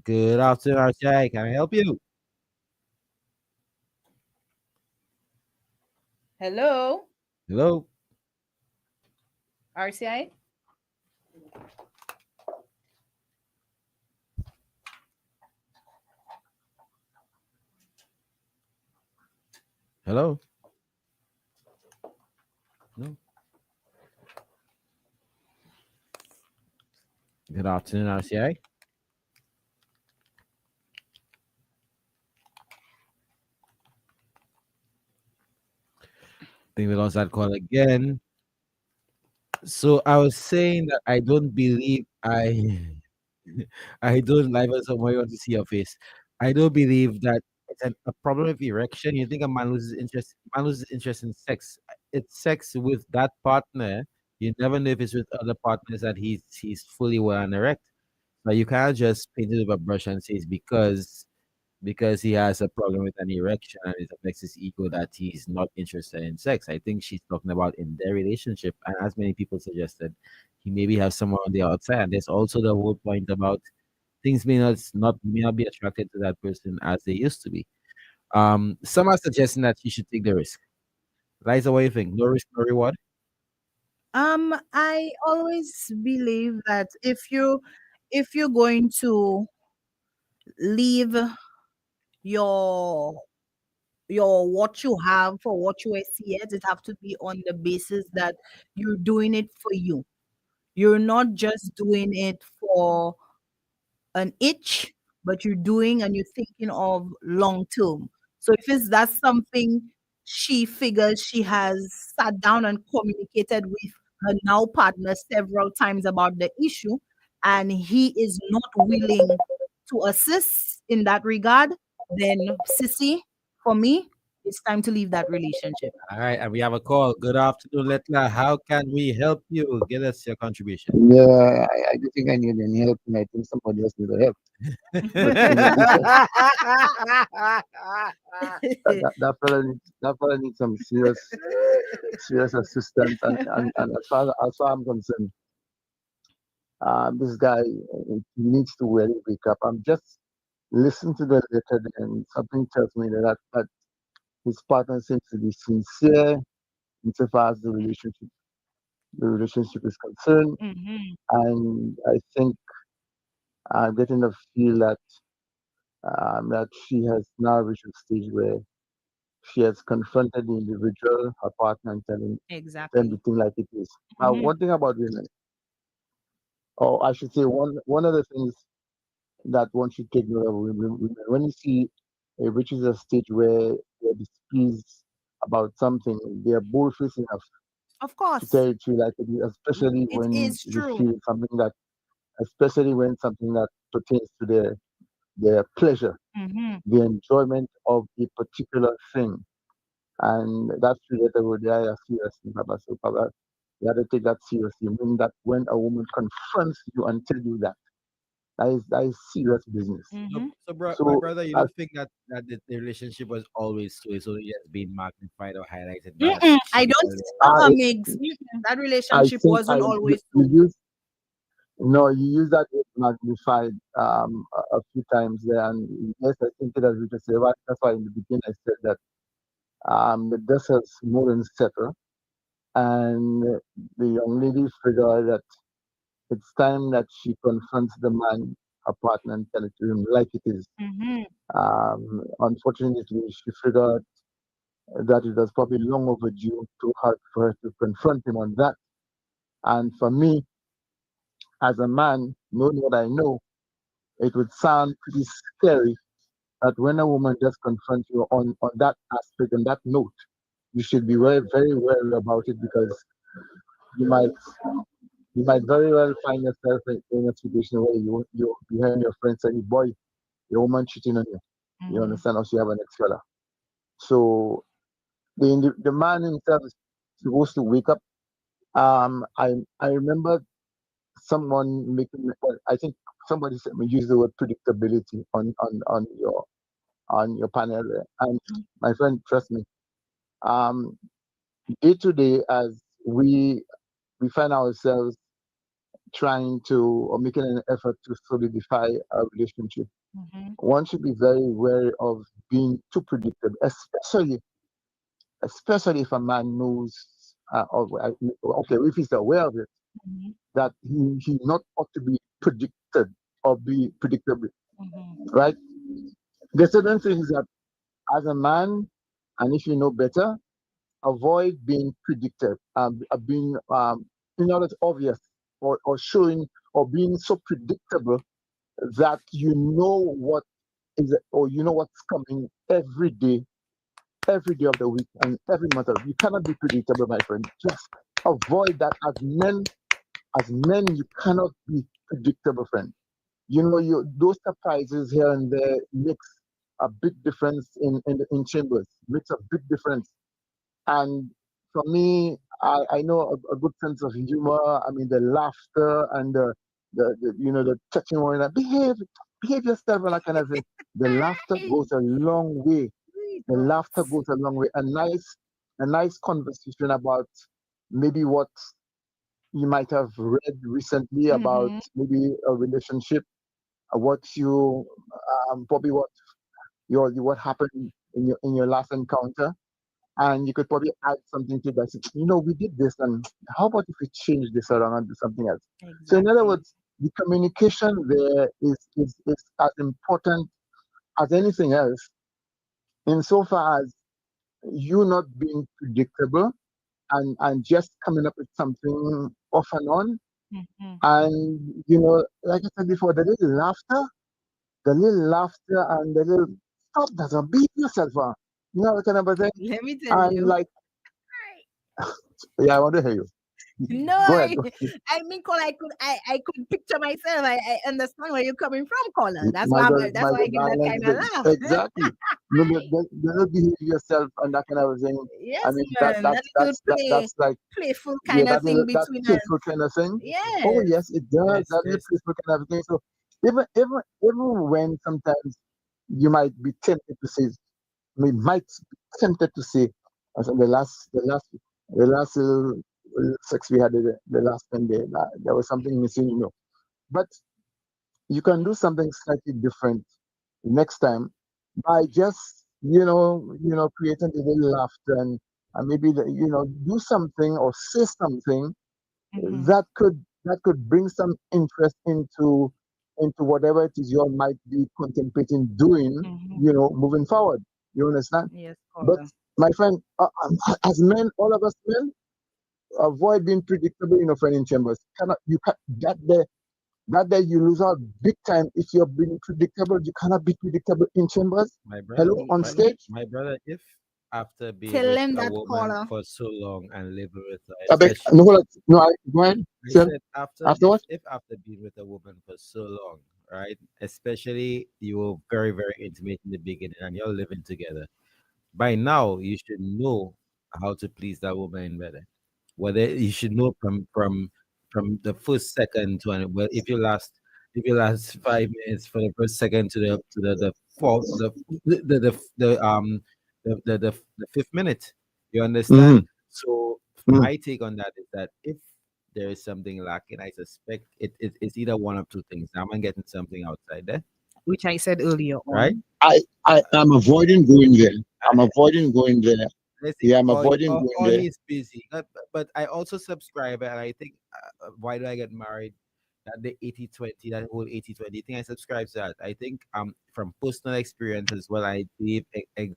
Good afternoon, RCI. Can I help you? Hello, Hello. RCI. Hello. No. Good afternoon, RCI. Think we lost that call again. So I was saying that I don't believe I don't live as someone want to see your face. I don't believe that it's a problem with erection. You think a man loses interest in sex. It's sex with that partner. You never know if it's with other partners that he's fully well and erect. But you can't just paint it with a brush and say it's because he has a problem with an erection and it affects his ego that he's not interested in sex. I think she's talking about in their relationship. And as many people suggested, he maybe have someone on the outside. And there's also the whole point about things may not be attracted to that person as they used to be. Some are suggesting that you should take the risk. Liza, what do you think? No risk, no reward? I always believe that if you're going to leave your what you have for what you see it, it have to be on the basis that you're doing it for you. You're not just doing it for an itch, but you're doing and you're thinking of long term. So if it's that's something she figures she has sat down and communicated with her now partner several times about the issue, and he is not willing to assist in that regard, then sissy, for me, it's time to leave that relationship. All right, and we have a call. Good afternoon, Letla. How can we help you? Give us your contribution. Yeah, I don't think I need any help, and I think somebody else needs help. But that fella needs some serious assistance, and as far I'm concerned, this guy he needs to really wake up. I'm just listening to the letter, and something tells me that his partner seems to be sincere insofar as the relationship is concerned, Mhm. and I think I'm getting the feel that she has now reached a stage where she has confronted the individual, her partner, and telling Exactly. everything like it is. Mhm. One thing about women, or I should say, one of the things that one should take note of women, when you see it reaches a stage where they're displeased about something, they are bold-faced enough Of to course. tell it to you like it is, especially It when is they true. feel something that, especially when something that pertains to their pleasure, Mhm. the enjoyment of a particular thing. And that's related with the seriously, Baba. So, Baba, you have to take that seriously. Meaning that when a woman confronts you and tell you that is serious business. Mhm. My So, brother, you as don't think that the relationship was always so it's only just being magnified or highlighted by that Mm-mm, I don't. particular I, Migs. That I relationship think wasn't you, always you so. use no, you use that word magnified a few times there, and yes, I think it has reached a level. That's why in the beginning I said that the dust has more than settled, and the young lady figured that it's time that she confronts the man, her partner, and tell it to him like it is. Mhm. Unfortunately, she figured that it was probably long overdue to her for her to confront him on that. And for me, as a man, knowing what I know, it would sound pretty scary that when a woman just confronts you on that aspect, on that note, you should be very, very wary about it because you might you might very well find yourself in a situation where you hearing your friends say, "Boy, your woman cheating on you." You Mhm. understand? Or she have an ex fella. So the man himself is supposed to wake up. I remember someone making. Well, I think somebody said use the word predictability on your panel there. And my friend, trust me, um, day to day as we find ourselves trying to or making an effort to solidify a relationship, Mhm. one should be very wary of being too predictable, especially if a man knows, okay, if he's aware of it, Mhm. that he not ought to be predicted or be predictable, Mhm. right? There's certain things that as a man, and if you know better, avoid being predicted, being not as obvious or showing or being so predictable that you know what is or you know what's coming every day of the week and every month. You cannot be predictable, my friend. Just avoid that. As men, you cannot be predictable, friend. You know, those surprises here and there makes a big difference in chambers. Makes a big difference. And for me, I know a good sense of humor. I mean, the laughter and the touching one another. Behave yourself and that kind of thing. The laughter goes a long way. The laughter goes a long way. A nice conversation about maybe what you might have read recently about Mhm. maybe a relationship, what you probably what happened in your last encounter, and you could probably add something to that. We did this, and how about if we change this around and do something else? So, in other Exactly. words, the communication there is as important as anything else, insofar as you not being predictable and just coming up with something off and on. Mhm. And, like I said before, the little laughter and the little stop that and beat yourself up. You know, that kind of a thing. Let me tell And you. like, yeah, I want to hear you. No, Go ahead. I mean, Caller, I could picture myself. I understand where you're coming from, Caller. That's why My I'm, God, that's why I give that kind of laugh. exactly. The behave yourself and that kind of thing. I Yes, mean, man. That little that's like, playful yeah, kind of thing that between us. playful kind of thing. Oh Yes. yes, it does. Yes, That little yes. playful kind of thing. So even when sometimes you might be tempted to say, we might be tempted to say, as in the last little sex we had the last 10 days, there was something missing. But you can do something slightly different next time by just creating a little laughter and maybe do something or say something Mhm. that could bring some interest into whatever it is you all might be contemplating doing Mhm. moving forward. You understand? Yes, But caller. my friend, as men, all of us men, avoid being predictable in a friend in chambers. Cannot you can that day you lose out big time if you're being predictable. You cannot be predictable in chambers. My brother, Hello, on my, stage. my brother, if after being Tell with him a that, woman caller. for so long and living with her, I beg, especially no, hold on. No, go ahead. I Sam, said after after what? if after being with a woman for so long, right? Especially you were very, very intimate in the beginning and you're living together. By now you should know how to please that woman in bed. Whether you should know from the first second to well if you last 5 minutes for the first second to the fourth the fifth minute. You understand? Mm-hmm. So Mm-hmm. my take on that is that if there is something lacking, I suspect it's either one of two things. I'm getting something outside there, Which I said earlier right? on. I'm avoiding going there. I'm avoiding going there. Let's see, Yeah, I'm avoiding going or there. he's busy. But I also subscribe, and I think, why do I get married? That the 80-20, that whole 80-20 thing, I subscribe to that. I think from personal experience as well, I believe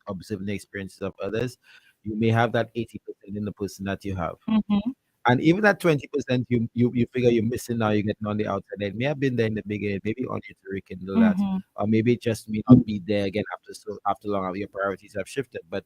observing the experiences of others, you may have that 80% in the person that you have. Mm-hmm. And even that 20% you figure you're missing now, you're getting on the outside. It may have been there in the beginning, maybe on you to rekindle that, Mm-hmm. or maybe it just may not be there again after long. Your priorities have shifted, but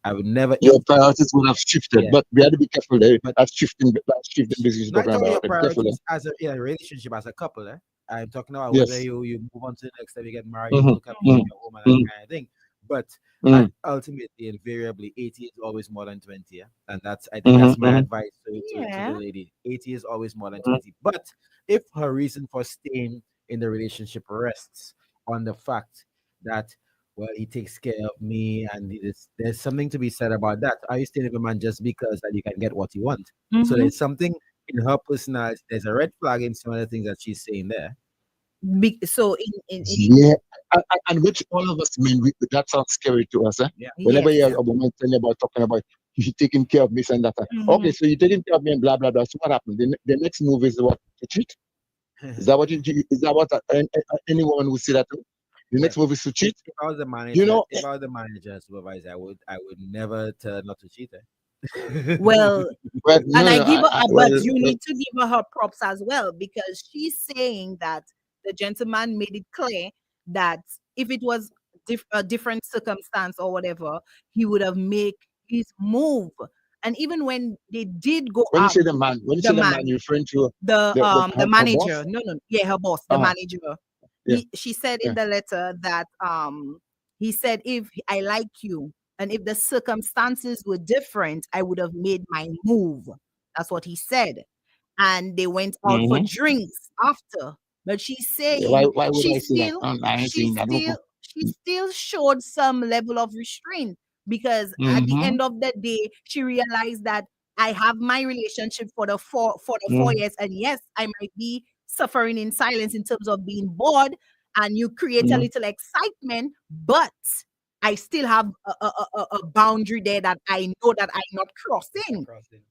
I would never Your priorities would have shifted, yeah. but we have to be careful there. But That's shifting business you're not talking talking your about. Be careful priorities there. as in a relationship as a couple. I'm talking about whether Yes. you move on to the next step, you get married, you Mm-hmm. look after your home and that Mm-hmm. kind of thing. But Mm-hmm. ultimately, invariably, 80 is always more than 20. Yeah? And I think that's my Mm-hmm. advice to the Yeah. lady. 80 is always more than Mm-hmm. 20. But if her reason for staying in the relationship rests on the fact that, well, he takes care of me and there's something to be said about that. Are you staying with a man just because that you can get what you want? So Mm-hmm. there's something in her personality. There's a red flag in some of the things that she's saying there. So Yeah, and which all of us men, that sounds scary to us. Eh? Yeah. Whenever yes. you hear a woman telling you about talking about you taking care of this and that. Mm-hmm. Okay, so you're taking care of me and blah blah blah. So what happened? The next move is what to cheat. Is that what is that what any woman would say that to? The Well, next move is to cheat. if I was the You manager, know, if I was the manager and supervisor, I would never tell her not to cheat. Eh? Well, well, and no, no, but well, you need to give her props as well because she's saying that the gentleman made it clear that if it was a different circumstance or whatever, he would have made his move. And even when they did go when you out, say the man, when you the say the man, man, you're referring to the her manager, boss. no, yeah, her boss, the Uh-huh. manager, Yeah, she said in yeah. the letter that he said, if I like you and if the circumstances were different, I would have made my move. That's what he said. And they went out for Mm-hmm. drinks after. But she's Why saying why would I say that? I ain't saying that. she still showed some level of restraint because at the Mm-hmm. end of the day, she realized that I have my relationship for the 4 years, and yes, I might be suffering in silence in terms of being bored, and you create a Mm-hmm. little excitement, but I still have a boundary there that I know that I'm not crossing. Crossing.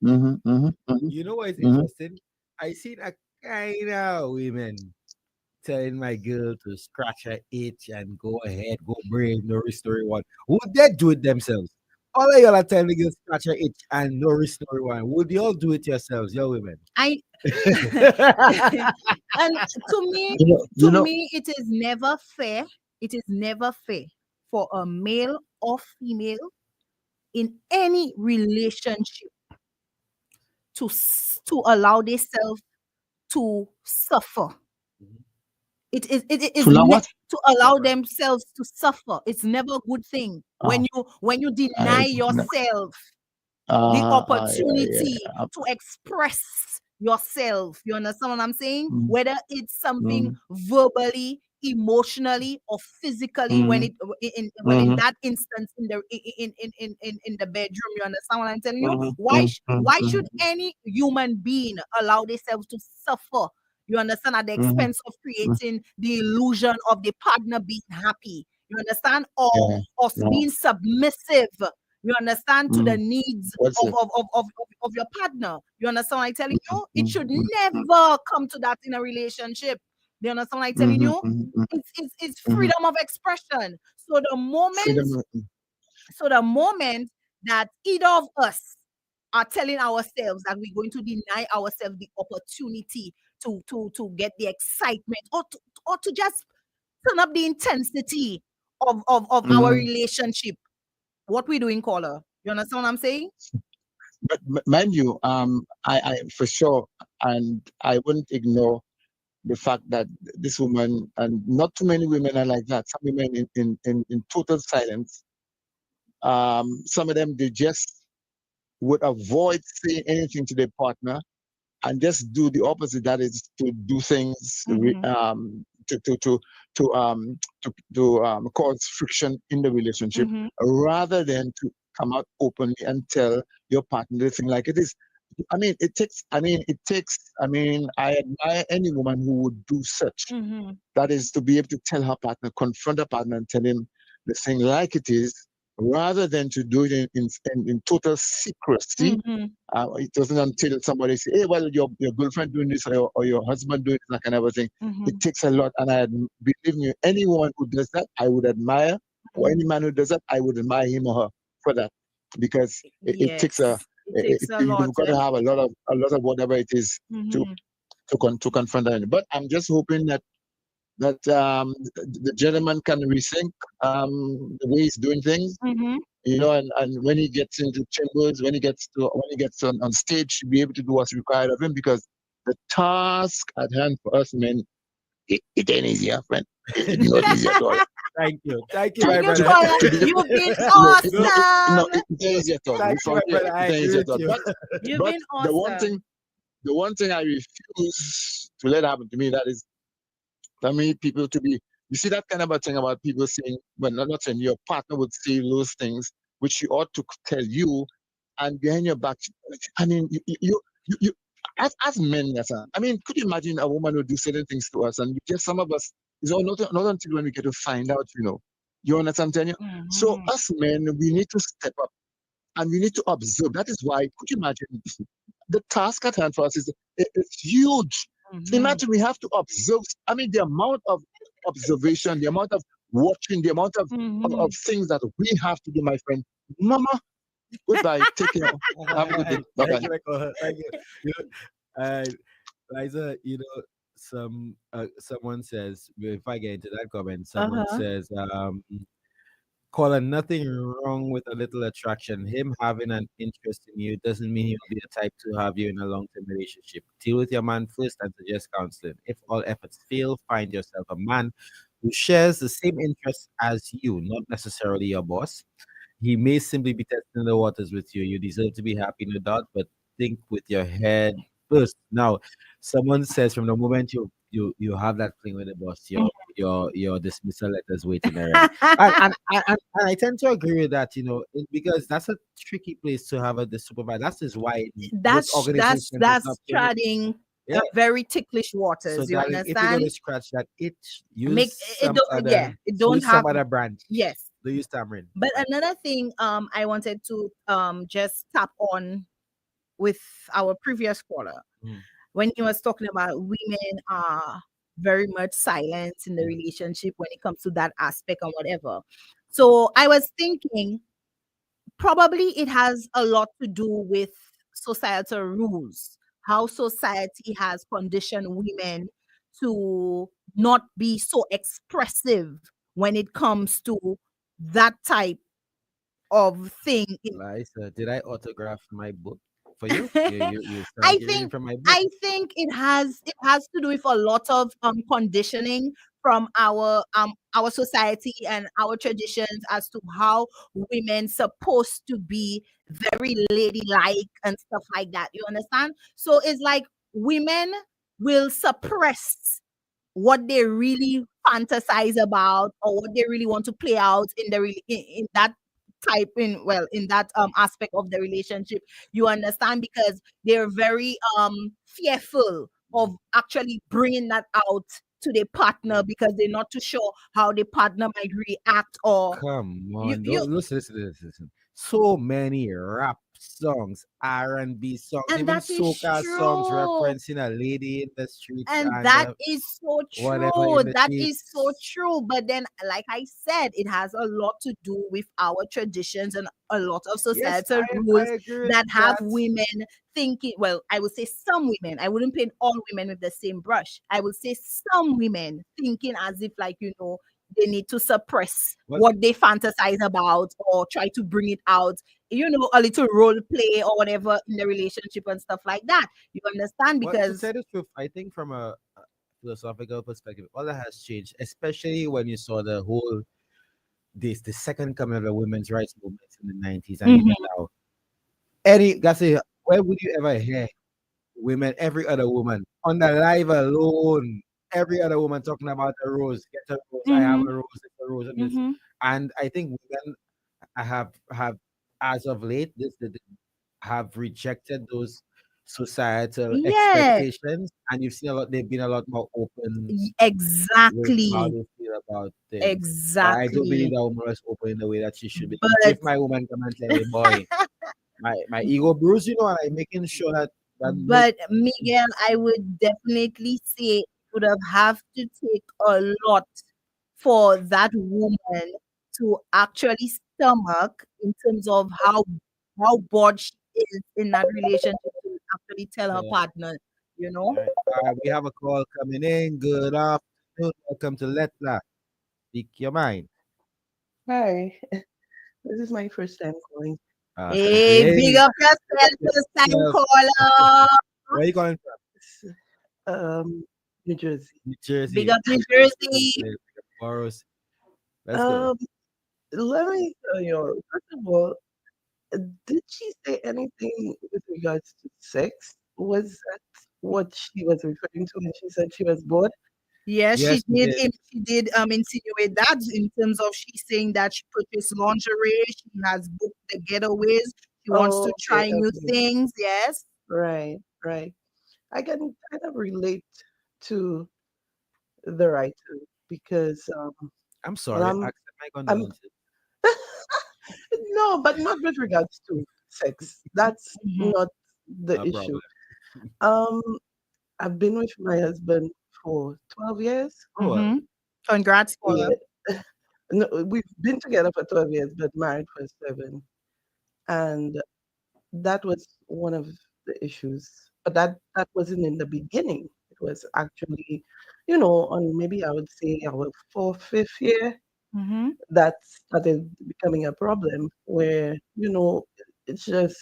Mm-hmm. Mm-hmm. Mm-hmm. You know what is Mm-hmm. interesting? I seen a kind of women telling my girl to scratch her itch and go ahead, go brave, no story one. Would they do it themselves? All of y'all are telling the girl scratch her itch and no story one. Would you all do it yourselves, your women? I and to me, You know, it is never fair. It is never fair for a male or female in any relationship to allow themselves to suffer. Mhm. It is to know what? to allow Suffer. themselves to suffer. It's never a good thing Oh, when you I, deny no. yourself the Yeah. opportunity to express yourself. You understand what I'm saying? Mm, Whether it's something mm, verbally, emotionally, or physically, mm, when in mm, that instance in the in the bedroom. You understand what I'm telling you? mm, mm, Why mm, should any human being allow themselves to suffer? You understand, at the mm, expense of mm. creating the illusion of the partner being happy. You understand, or Yeah. us Yeah. being submissive, you understand, to the Mm. needs What's of it? of your partner. You understand what I'm telling Mm, you? It mm, should mm, mm, never come to that in a relationship You understand what I'm telling you? mhm. It's freedom of expression. So the moment Freedom. so the moment that either of us are telling ourselves that we're going to deny ourselves the opportunity to get the excitement or to just turn up the intensity of our Mhm. relationship, what we doing, caller? You understand what I'm saying? But mind you, I for sure, and I wouldn't ignore the fact that this woman, and not too many women are like that. Some women in total silence. Some of them, they just would avoid saying anything to their partner and just do the opposite. That is to do things Mhm. to cause friction in the relationship, Mhm. rather than to come out openly and tell your partner the thing like it is. I mean, it takes. I mean, it takes. I mean, I admire any woman who would do such. Mhm. That is to be able to tell her partner, confront her partner, and tell him the thing like it is, rather than to do it in total secrecy. Mhm. It doesn't until somebody say, "Hey, well, your girlfriend doing this or your husband doing this," that kind of a thing. It Mhm. takes a lot, and believe me, any woman who does that, I would admire, or any man who does that, I would admire him or her for that, because it takes a Yes, it takes a lot. you've got to have a lot of whatever it is to Mhm. to confront that. But I'm just hoping that the gentleman can rethink the way he's doing things, Mhm. and when he gets into chambers, when he gets on stage, to be able to do what's required of him, because the task at hand for us men, it ain't easy, friend. It's not easy at all. Thank you, Thank my you, brother. caller. To be You've been no, awesome. it ain't easy at all. Thank you, my brother. I It ain't agree easy at with all. you. You've But been the awesome. one thing I refuse to let happen to me, that is, I mean, people to be. You see that kind of a thing about people saying, well, not saying your partner would say those things which she ought to tell you, and behind your back. I mean, you as men, yes, I mean, could you imagine a woman would do certain things to us, and we just some of us, not until when we get to find out. You understand? What I'm telling you? So Mhm. us men, we need to step up and we need to observe. That is why, could you imagine, the task at hand for us is huge. So Mhm. imagine we have to observe. I mean, the amount of observation, the amount of watching, the amount of Mhm. things that we have to do, my friend. Mama, goodbye. Take care. Have a good day. Bye Thank bye. you, Michael. Thank you. Uh, Liza, someone says, if I get into that comment, someone Uh-huh. says, Colin, nothing wrong with a little attraction. Him having an interest in you doesn't mean he'll be the type to have you in a long term relationship. Deal with your man first and suggest counseling. If all efforts fail, find yourself a man who shares the same interests as you, not necessarily your boss. He may simply be testing the waters with you. You deserve to be happy, no doubt, but think with your head first. Now, someone says from the moment you have that fling with the boss, your dismissal letters waiting already. And I tend to agree with that, because that's a tricky place to have the supervisor. That is why most organizations is not That's putting it. treading Yeah. very ticklish So, waters. You darling, if you're going understand? to scratch that itch, Make use it some don't yeah, other it don't use some have other branch. yes. Do use tamarind. But Right. another thing I wanted to just tap on with our previous caller Mm. when he was talking about women are very much silent in the relationship when it comes to that aspect and whatever. So I was thinking probably it has a lot to do with societal rules, how society has conditioned women to not be so expressive when it comes to that type of thing. Liza, did I autograph my book for you? You I started reading think from my book. I think it has to do with a lot of conditioning from our society and our traditions as to how women supposed to be very ladylike and stuff like that. You understand? So it's like women will suppress what they really fantasize about or what they really want to play out in in that in that aspect of the relationship. You understand? Because they're very fearful of actually bringing that out to their partner because they're not too sure how their partner might react or Come you on, you listen. So many rap songs, R&B songs, And even that is soca songs true. referencing a lady in the streets And and that is so whatever true. in the That is so sheets. true. But then, like I said, it has a lot to do with our traditions and a lot of Yes, societal I rules agree with that have that. women thinking. Well, I would say some women. I wouldn't paint all women with the same brush. I would say some women thinking as if, like, they need to suppress Well, what they fantasize about or try to bring it out, a little role play or whatever in the relationship and stuff like that. You understand? well, to Because tell the truth, I think from a philosophical perspective, all that has changed, especially when you saw the whole the second coming of the women's rights movement in the 90s and even Mhm. now. Any that's it, where would you ever hear women, every other woman, on the live alone, every other woman talking about a rose, get a rose, I have Mhm. a rose, it's a rose and this. Mhm. And I think women have as of late have rejected those societal Yes, expectations, and you've seen a lot. They've been a lot more open with how exactly. they feel about things. But I don't believe Exactly. that woman was open in the way that she should be. But If my woman come and tell me, boy, my ego bruise, and I'm making sure that make but Miguel, I would definitely say it would have to take a lot for that woman to actually stomach in terms of how bored she is in that relationship to actually tell her yeah. partner, you know. All right. We have a call coming in. Good afternoon. Welcome to Lettre. Speak your mind. Hi, this is my first time calling. Hey, big Hey, up pick yourself, up first time yourself. caller. Where are you calling from? New Jersey. New Big Jersey. up New Jersey. Boros. Let's go. Um, Let me tell you, first of all, did she say anything with regards to sex? Was that what she was referring to when she said she was bored? Yes, Yes, we did. she did insinuate that in terms of she saying that she purchased lingerie, she has booked the getaways, she wants Oh, to okay, try new okay. things. Yes. Right, right. I can kind of relate to the writer because, I'm well, sorry. Accept my I'm condolences. no, but not with regards to sex. That's Mhm. not the No issue. problem. Um, I've been with my husband for 12 years. Oh, Mhm. Congrats, caller. Yeah. No, we've been together for 12 years, but married for 7. And that was one of the issues. But that wasn't in the beginning. It was actually, on maybe I would say our fourth, fifth year, Mhm. that started becoming a problem where, it's just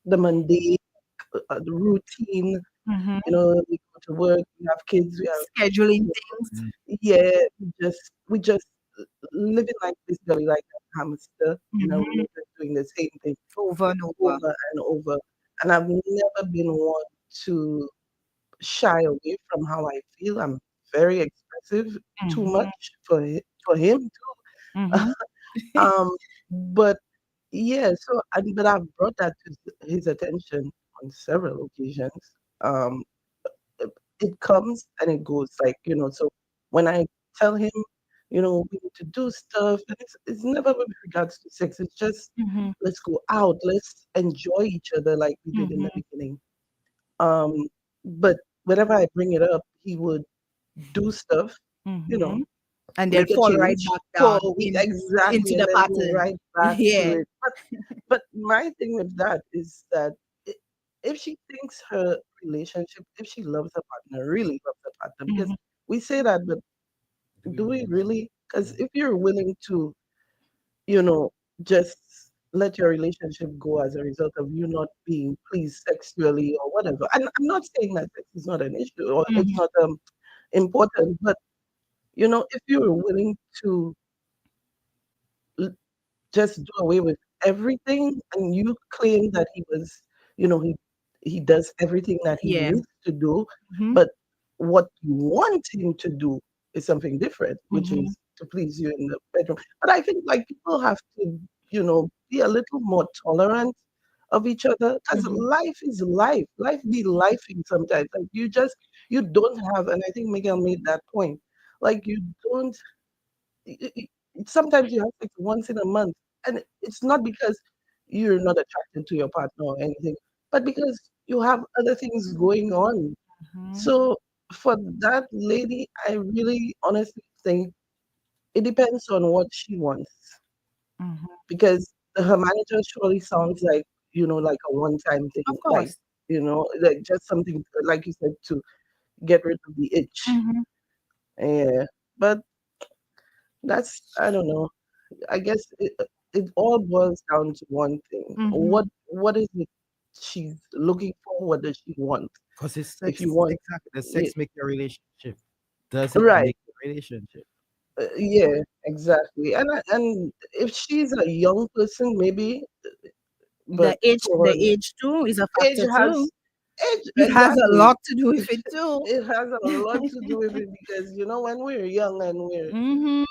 the mundane, the routine. Mhm. We go to work, we have kids, we have, Scheduling things yeah, we just living like basically like a hamster, Mhm. we're just doing the same thing Over and over. over and over. And I've never been one to shy away from how I feel. I'm very expressive, too Mhm. much for him too. Mhm. um, but yeah, but I've brought that to his attention on several occasions. Um, it comes and it goes. Like, so when I tell him, we need to do stuff, and it's never with regards to sex. It's just Mhm. let's go out, let's enjoy each other like we did in the Mhm. beginning. Um, but whenever I bring it up, he would do stuff, you know, Mhm. And then make a fall right change back for down a week in exactly, into and the then go pattern. right back to Yeah. it. But my thing with that is that if she thinks her relationship, if she loves her partner, really loves her partner, because Mhm. we say that, but do we really? Because if you're willing to, you know, just let your relationship go as a result of you not being pleased sexually or whatever, and I'm not saying that sex is not an issue or it's Mhm. not important, but if you're willing to just do away with everything and you claim that he does everything that he Yeah. needs to do, Mhm. but what you want him to do is something different, which Mhm. is to please you in the bedroom. But I think like people have to be a little more tolerant of each other, because Mhm. life is life be lifing sometimes, like you don't have, and I think Miguel made that point, like you don't y- y- sometimes you have sex once in a month, and it's not because you're not attracted to your partner or anything, but because you have other things going on. So for that lady, I really honestly think it depends on what she wants because her manager surely sounds like, like a one-time thing, Of like, course. like just something, like you said, to get rid of the itch. Mhm. Yeah. But I don't know. I guess it all boils down to one thing. Mhm. What is it she's looking for? What does she want? Because it's If sex. you want, Exactly. Does yeah, sex make your relationship? Does it right. make your relationship? Yeah, exactly. And if she's a young person, maybe, but The for age too is a age factor too. has age It has a exactly. lot to do with it too. It has a lot to do with it because when we're young and we're Mhm.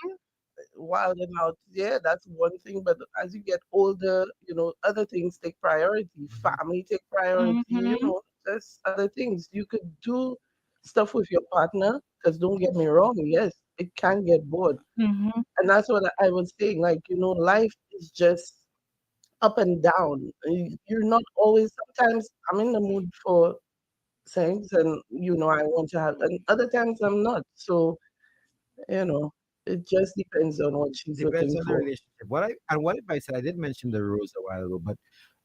wild and out, yeah, that's one thing. But as you get older, other things take priority. Family take priority. Mhm. There's other things you could do stuff with your partner. Because don't get me wrong, yes, it can get bored, Mhm. and that's what I was saying. Like life is just up and down. You're not always. Sometimes I'm in the mood for things, and I want to have, and other times I'm not. So you know, it just depends on what she's Depends looking on the for. relationship. What if I said I did mention the rules a while ago, but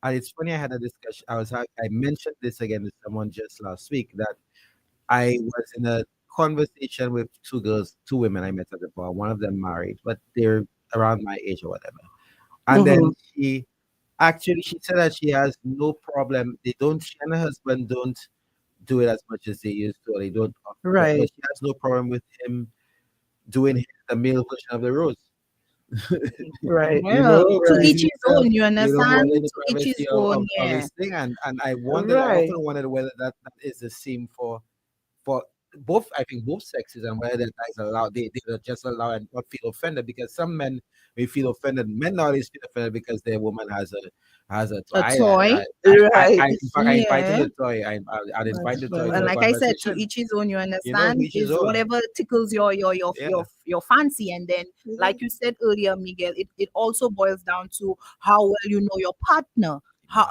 it's funny I had a discussion. I mentioned this again with someone just last week that I was in a conversation with two girls, two women I met at the bar. One of them married, but they're around my age or whatever. And then Hmm. she said that she has no problem. She and her husband don't do it as much as they used to, or they don't, but Right. she has no problem with him doing the male version of the rose. Right. Well, to Pleasing each his himself, own, you well understand? in the To each his privacy own, of yeah. his thing. And I Right. often wondered whether that is the same for both, I think both sexes, and whether that is allowed, they just allow and not feel offended, because some men may feel offended. Men nowadays feel offended because their woman has a toy. A toy. Right. In fact, I invited Yeah. the toy. I'd invite That's the toy And to funny. a like I said, to conversation. each his own, you understand, Each his is own. whatever tickles Yeah. your fancy. And then, like you said earlier, Miguel, it also boils down to how well you know your partner. How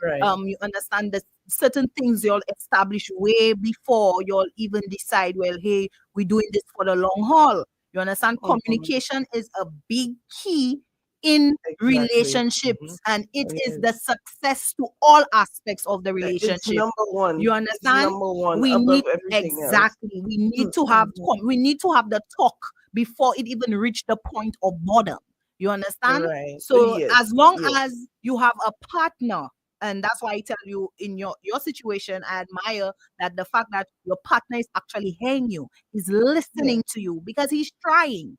Right. you understand that certain things you'll establish way before you'll even decide, well, hey, we're doing this for the long haul. You understand? Hmm. Communication is a big key in Exactly. relationships, and it is the Yes. success to all aspects of the It's relationship. number one. You It's understand? number one We above need everything else. exactly. We need to have the talk before it even reach the point of boredom. You understand? Right. So Yes. as long Yes. as you have a partner, and that's why I tell you, in your situation, I admire that the fact that your partner is actually hearing you, is Yeah. listening to you because he's trying.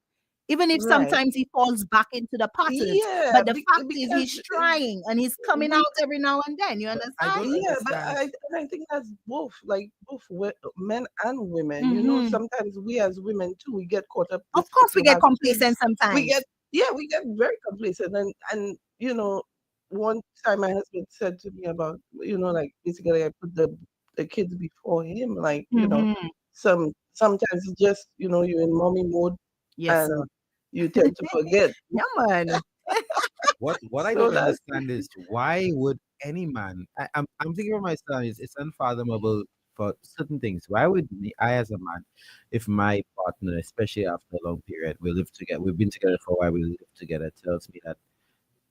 Even if Right. sometimes he falls back into the patterns, Yeah. but the fact is Because he's trying and he's coming we out every now and then. You I understand? don't Yeah, but understand. I think that's both, like both men and women. Hmm. Sometimes we as women too, we get caught up Of with course, we to get have complacent kids. We sometimes. get Yeah, we get very complacent, and one time my husband said to me about like basically I put the kids before him, like Hmm. sometimes it's just you're in mommy mode Yes, sir. and you tend to forget. Yeah, man. What I So don't that's understand is why would any man? I'm thinking of myself. It's unfathomable for certain things. Why would I, as a man, if my partner, especially after a long period, we live together, we've been together for a while, we live together, tells me that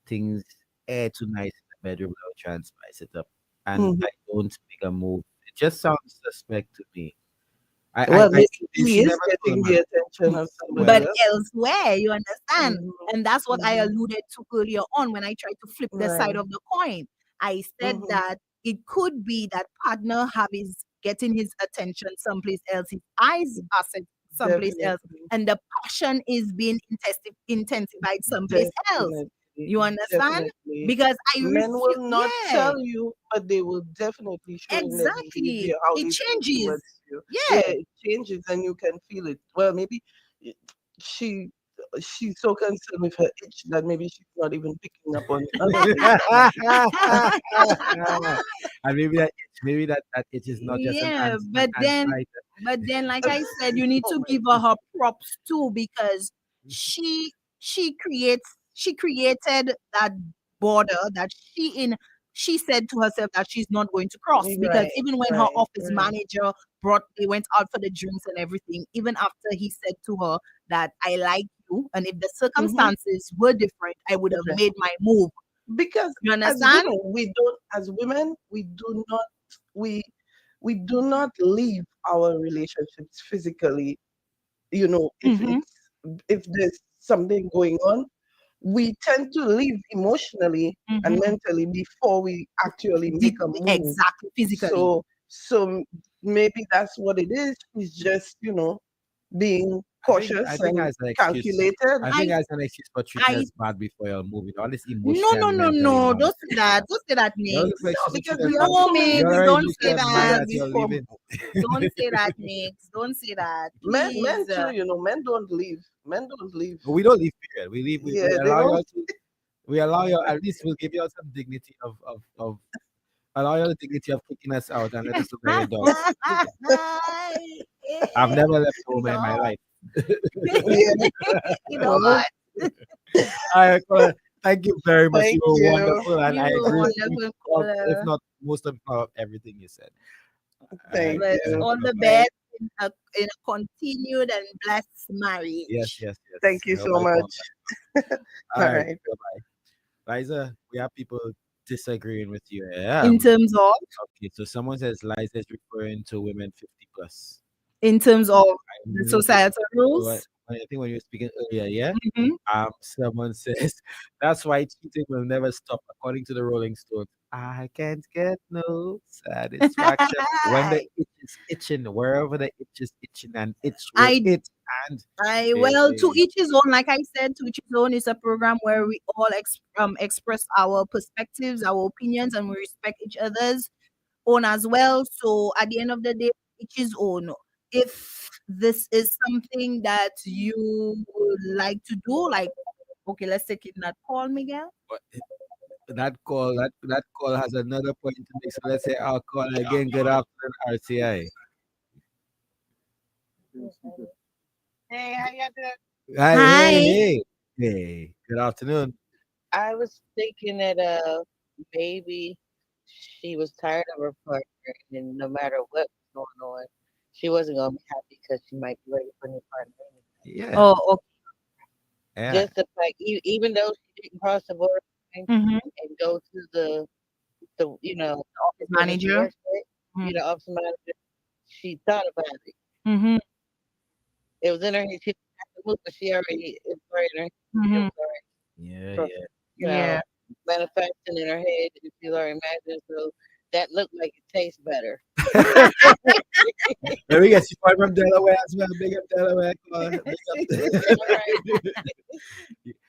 things air too nice in the bedroom, I'll try and spice it up, and mhm. I don't make a move. It just sounds suspect to me. Well, I maybe she he never is told a getting man. the attention of Well, somebody But else. elsewhere, you understand? Mhm, And that's what I mhm. alluded to earlier on when I tried to flip the side Right. of the coin. I said Mhm. that it could be that partner have his getting his attention someplace else, his eyes are set someplace else, Definitely. and the passion is being intensified someplace else. Definitely. You understand? Definitely. Because I Men refuse. will not Yeah, tell you, but they will definitely show in their behavior exactly. how It they feel changes. towards you. Yeah, Yeah. it changes and you can feel it. Well, maybe it- she she's so concerned with her itch that maybe she's not even picking up on other things. And maybe that it is not just Yeah, an but then, anxiety. like I said, you need Oh to my give her props too, because she created that border that she said to herself that she's not going to cross, because Right, even when her right, office right. manager they went out for the drinks and everything, even after he said to her that I like you, and if the Mm-hmm. circumstances were different, I would have Different. made my move. Because You as understand? women, we we do not leave our relationships physically. You know, Mm-hmm. if there's something going on, we tend to leave emotionally and Mm-hmm. mentally before we actually make a move. Exactly, physically. So maybe that's what it is. She's just, being I cautious think and as an excuse. calculated. I think I as an excuse for treating I us bad before you're moving. All this No, emotionally no, and no, mentally no. now. Don't say that. Don't say that, You all Nix. look like No, she's because treating us we have bad. No, so many You Mix. already Don't women look say at mad that. here as you're before. leaving. Don't say that, Nix. Don't say that, Men please. too, men don't leave. Men don't leave. We don't leave period. We leave Yeah, we they allow don't. you to we allow you at least we'll give you some dignity of allow you the dignity of kicking us out and let us look at your dogs. I've never left home in my No. life. Yeah. You know Well, what? All right, Colin, thank you very much. thank You were you. wonderful, and You I were agree with wonderful, if caller. not most of everything you said. All right, Thank But you. all the bye-bye. best in a continued and blessed Yes, marriage. yes, yes. Thank you I hope so I call much. that. All All right, right. bye-bye. Liza, we have people disagreeing with you. Yeah. In terms of, Okay, so someone says Liza is referring to women 50 plus. in terms of the Really good. societal So rules. I think when you were speaking earlier, yeah, Mhm. someone says that's why cheating will never stop, according to the Rolling Stones. I can't get no satisfaction when the itch is itching, wherever the itch is itching, and itch will I it and well, to eh, each his own. Like I said, to each his own is a program where we all express our perspectives, our opinions, and we respect each other's own as well. So at the end of the day, each his own. If this is something that you would like to do, like, okay, let's take it that call, Miguel. but that call has another point to make. So let's say I'll call again. Good afternoon, RCI. Hey, how y'all doing? Hi, hey, Hi. hey, hey. Good afternoon. I was thinking that maybe she was tired of her partner, and no matter what was going on, she wasn't gonna be happy because she might be ready for a new partner. Yeah, Oh, okay. yeah. Just the fact, even though she didn't cross the border line Mm-hmm. and go to the the office that she Manager. works with, office manager, she thought about it. Mm-hmm. It was in her head. She didn't have to move, but she already it's right in her. It Mm-hmm. was already Yeah, pro- yeah. Yeah. manifesting in her head, and she's already imagined. So that looked like it tastes better. Let me get you part from Delaware as well. Big up Delaware. Big up.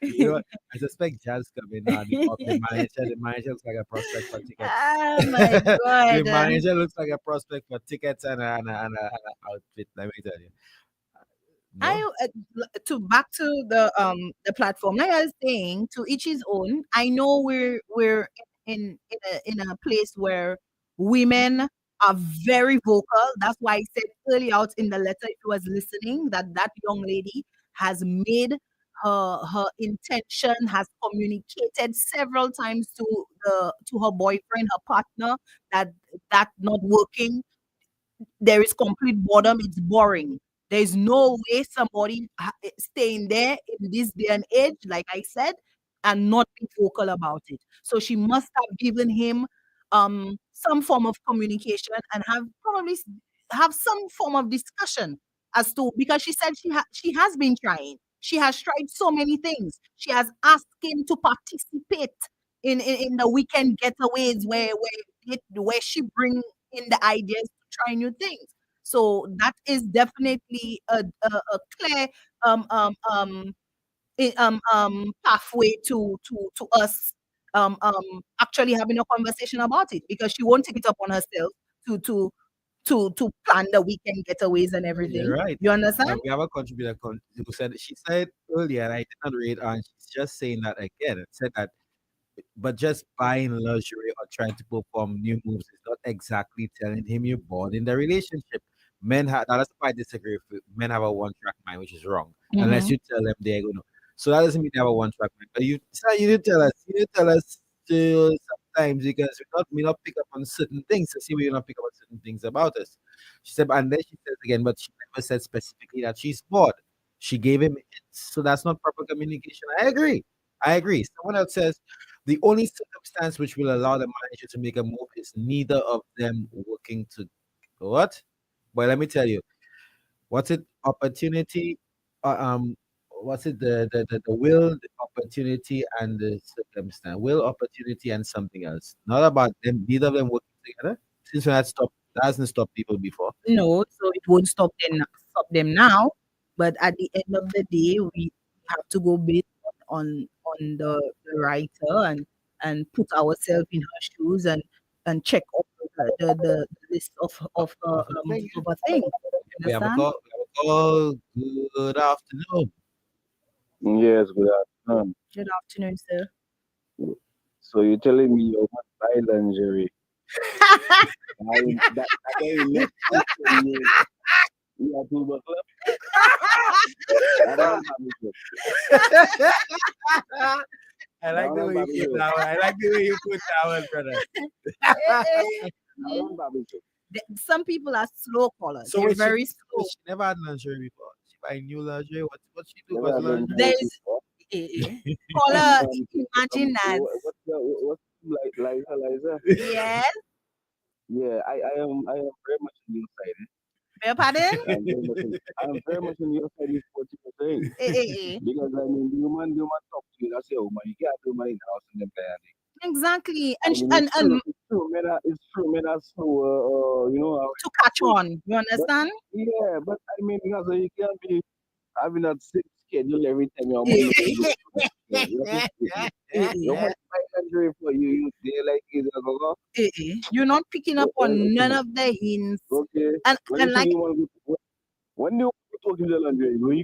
You know what? I suspect Jazz coming now. The manager looks like a prospect for tickets. Oh my The God. manager looks like a prospect for tickets and a outfit. Let me tell you. No? To back to the platform. Like I was saying, to each his own. I know we're in a place where women are very vocal. That's why I said early out in the letter, if you was listening, that young lady has made her intention, has communicated several times to her boyfriend, her partner, that not working, there is complete boredom. It's boring. There's no way somebody staying there in this day and age, like I said, and not be vocal about it. So she must have given him some form of communication and have probably have some form of discussion as to, because she said she has been trying. She has tried so many things. She has asked him to participate in the weekend getaways where she bring in the ideas to try new things. So that is definitely a clear um um um pathway to us actually having a conversation about it, because she won't take it upon herself to to to plan the weekend getaways and You're everything. right. You understand? We have a contributor who said she said earlier, and I did not read on. She's just saying that again. It said that, but just buying luxury or trying to perform new moves is not exactly telling him you're bored in the relationship. Men have that's why I disagree with you. Men have a one track mind, which is wrong. Unless Mm-hmm. you tell them they're gonna. So that doesn't mean they have a one track mind. But you didn't tell us. You didn't tell us to sometimes because we not pick up on certain things. So see, we not pick up on certain things about us. She said, and then she says again, but she never said specifically that she's bored. She gave him hints, so that's not proper communication. I agree. I agree. Someone else says the only circumstance which will allow the manager to make a move is neither of them working to what? Well, let me tell you, what's it? Opportunity, uh, um, what's it? The will, the opportunity, and the circumstance. Will, opportunity, and something else. Not about them. Neither of them working together. Since that hasn't stopped people before. No, so it won't stop them now. But at the end of the day, we have to go based on the writer and put ourselves in her shoes and check off the list of a thing. We have a Understand? call. We have a call. Good afternoon. Yes, good afternoon. Good afternoon, sir. So you're telling me you want buy lingerie? That very next question is you are too much love. I don't have it. I like the way you put that one. I like the way you put that one, brother. I don't have it. Some people are slow callers. So They're wait, very she slow. never had lingerie before. She buy new lingerie. What she do? Never What's had lingerie? lingerie before. Caller, imagine that. What's like Liza? Yes. Yeah, I am very much on your side. Beg pardon? I'm very much on your side with what you're saying. Because I mean the woman talk to you, that's your woman. You can't do money in the house and them kind of thing. Exactly. I And mean, it's true, man. It's true, man. That's so, you know, how to catch on. You but understand? yeah, but I mean, because you can't be having that same schedule every time your money looking good. You have to your money buy injury for you. You they like is a go. You're not picking up on none of the hints. Okay. And When like, you want to when you talk to the laundry, when you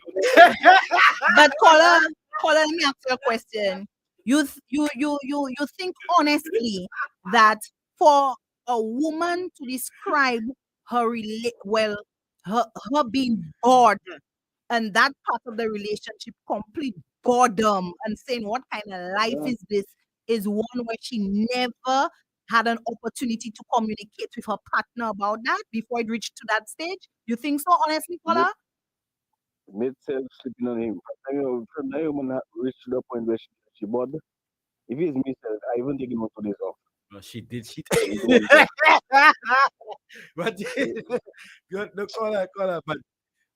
but caller, let me ask you a question. You think honestly that for a woman to describe her being bored and that part of the relationship complete boredom and saying what kind of life yeah. is this is one where she never had an opportunity to communicate with her partner about that before it reached to that stage? You think so, honestly, mid caller? mid self sleeping on him. But from now you will reach to the point where she bored. If it's me, I even take him on 2 days off. No, she did. She So you don't want to but good. No, call her. But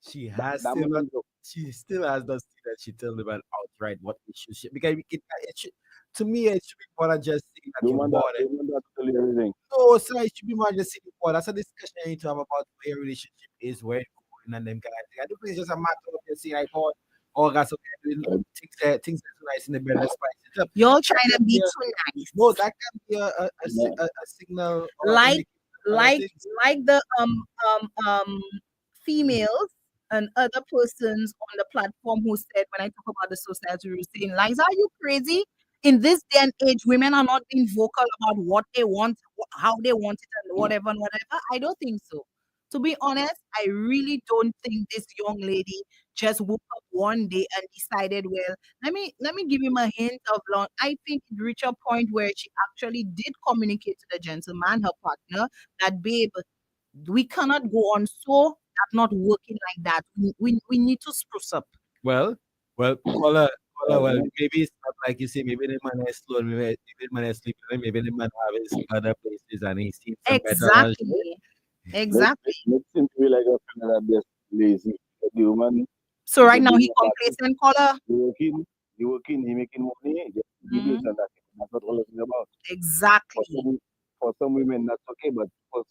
she has that still not. man She still has not seen that she tell the man outright what issues. Because it should, to me, it should be more than just saying that the you're man bored. that tell you everything. No, sir, it should be more just saying you're bored. That's a discussion you need to have about where your relationship is, where it's going, and them kind of thing. I don't think it's just a matter of just saying like, oh, that's okay. Doing things that's nice in the bed, let's spice it up. You're That trying to can be be a, too nice. no, that can be Yeah. a signal or Like indicator of other like things. like the females and other persons on the platform who said when I talk about the society we're saying, Liza, are you crazy? In this day and age, women are not being vocal about what they want, how they want it, and whatever and whatever. I don't think so. To be honest, I really don't think this young lady just woke up one day and decided, well, let me give him a hint of long. I think it reached a point where she actually did communicate to the gentleman, her partner, that babe, we cannot go on so that not working like that. We need to spruce up. Well, caller, well, maybe it's not like you say, maybe the man is slow, maybe the man is sleeping, maybe the man have his other places and he's seen some better lingerie. Exactly. It seems to be like a friend that just lazy. The woman So right just now doing he a bad thing. complacent, caller. He working, he making money, just give this and that. That's what all it's about. Exactly. For some women that's okay, but for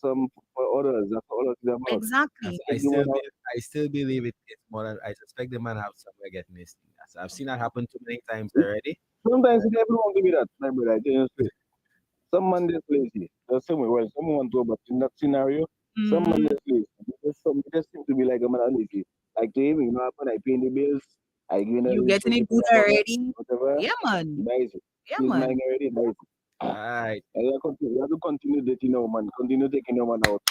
others that's all it's about. Exactly. I still believe it's more than I suspect the man have somewhere getting this thing. I've seen that happen too many times already. Sometimes everyone give me that, my brother. I tell you straight. Some man just lazy. The same way. Well, someone to, but in that scenario, some man just lazy. It just seem to be like a man lazy. Like to him, you know, when I pay the bills, I give him You the getting it good already? Yeah, man. Nice. Yeah, He's man. mine already. Nice. Alright. And you have to continue dating your man. Continue taking your man out.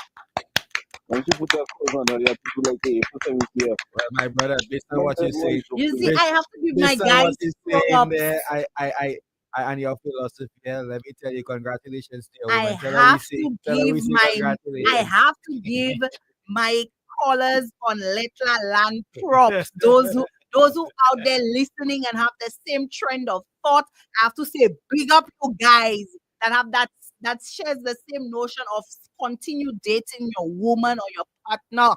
Once you put your clothes on, you have to do like, hey, put some here. Well, my brother, based on what you're saying, You see, I have to give my based on guys what you're saying props. there, and your philosophy. Yeah, let me tell you, congratulations to your I woman. have to Tell her give we say my I congratulations. have to give my callers on Lettre land props. Those who out there listening and have the same trend of thought. I have to say big up you guys that have that shares the same notion of continue dating your woman or your partner,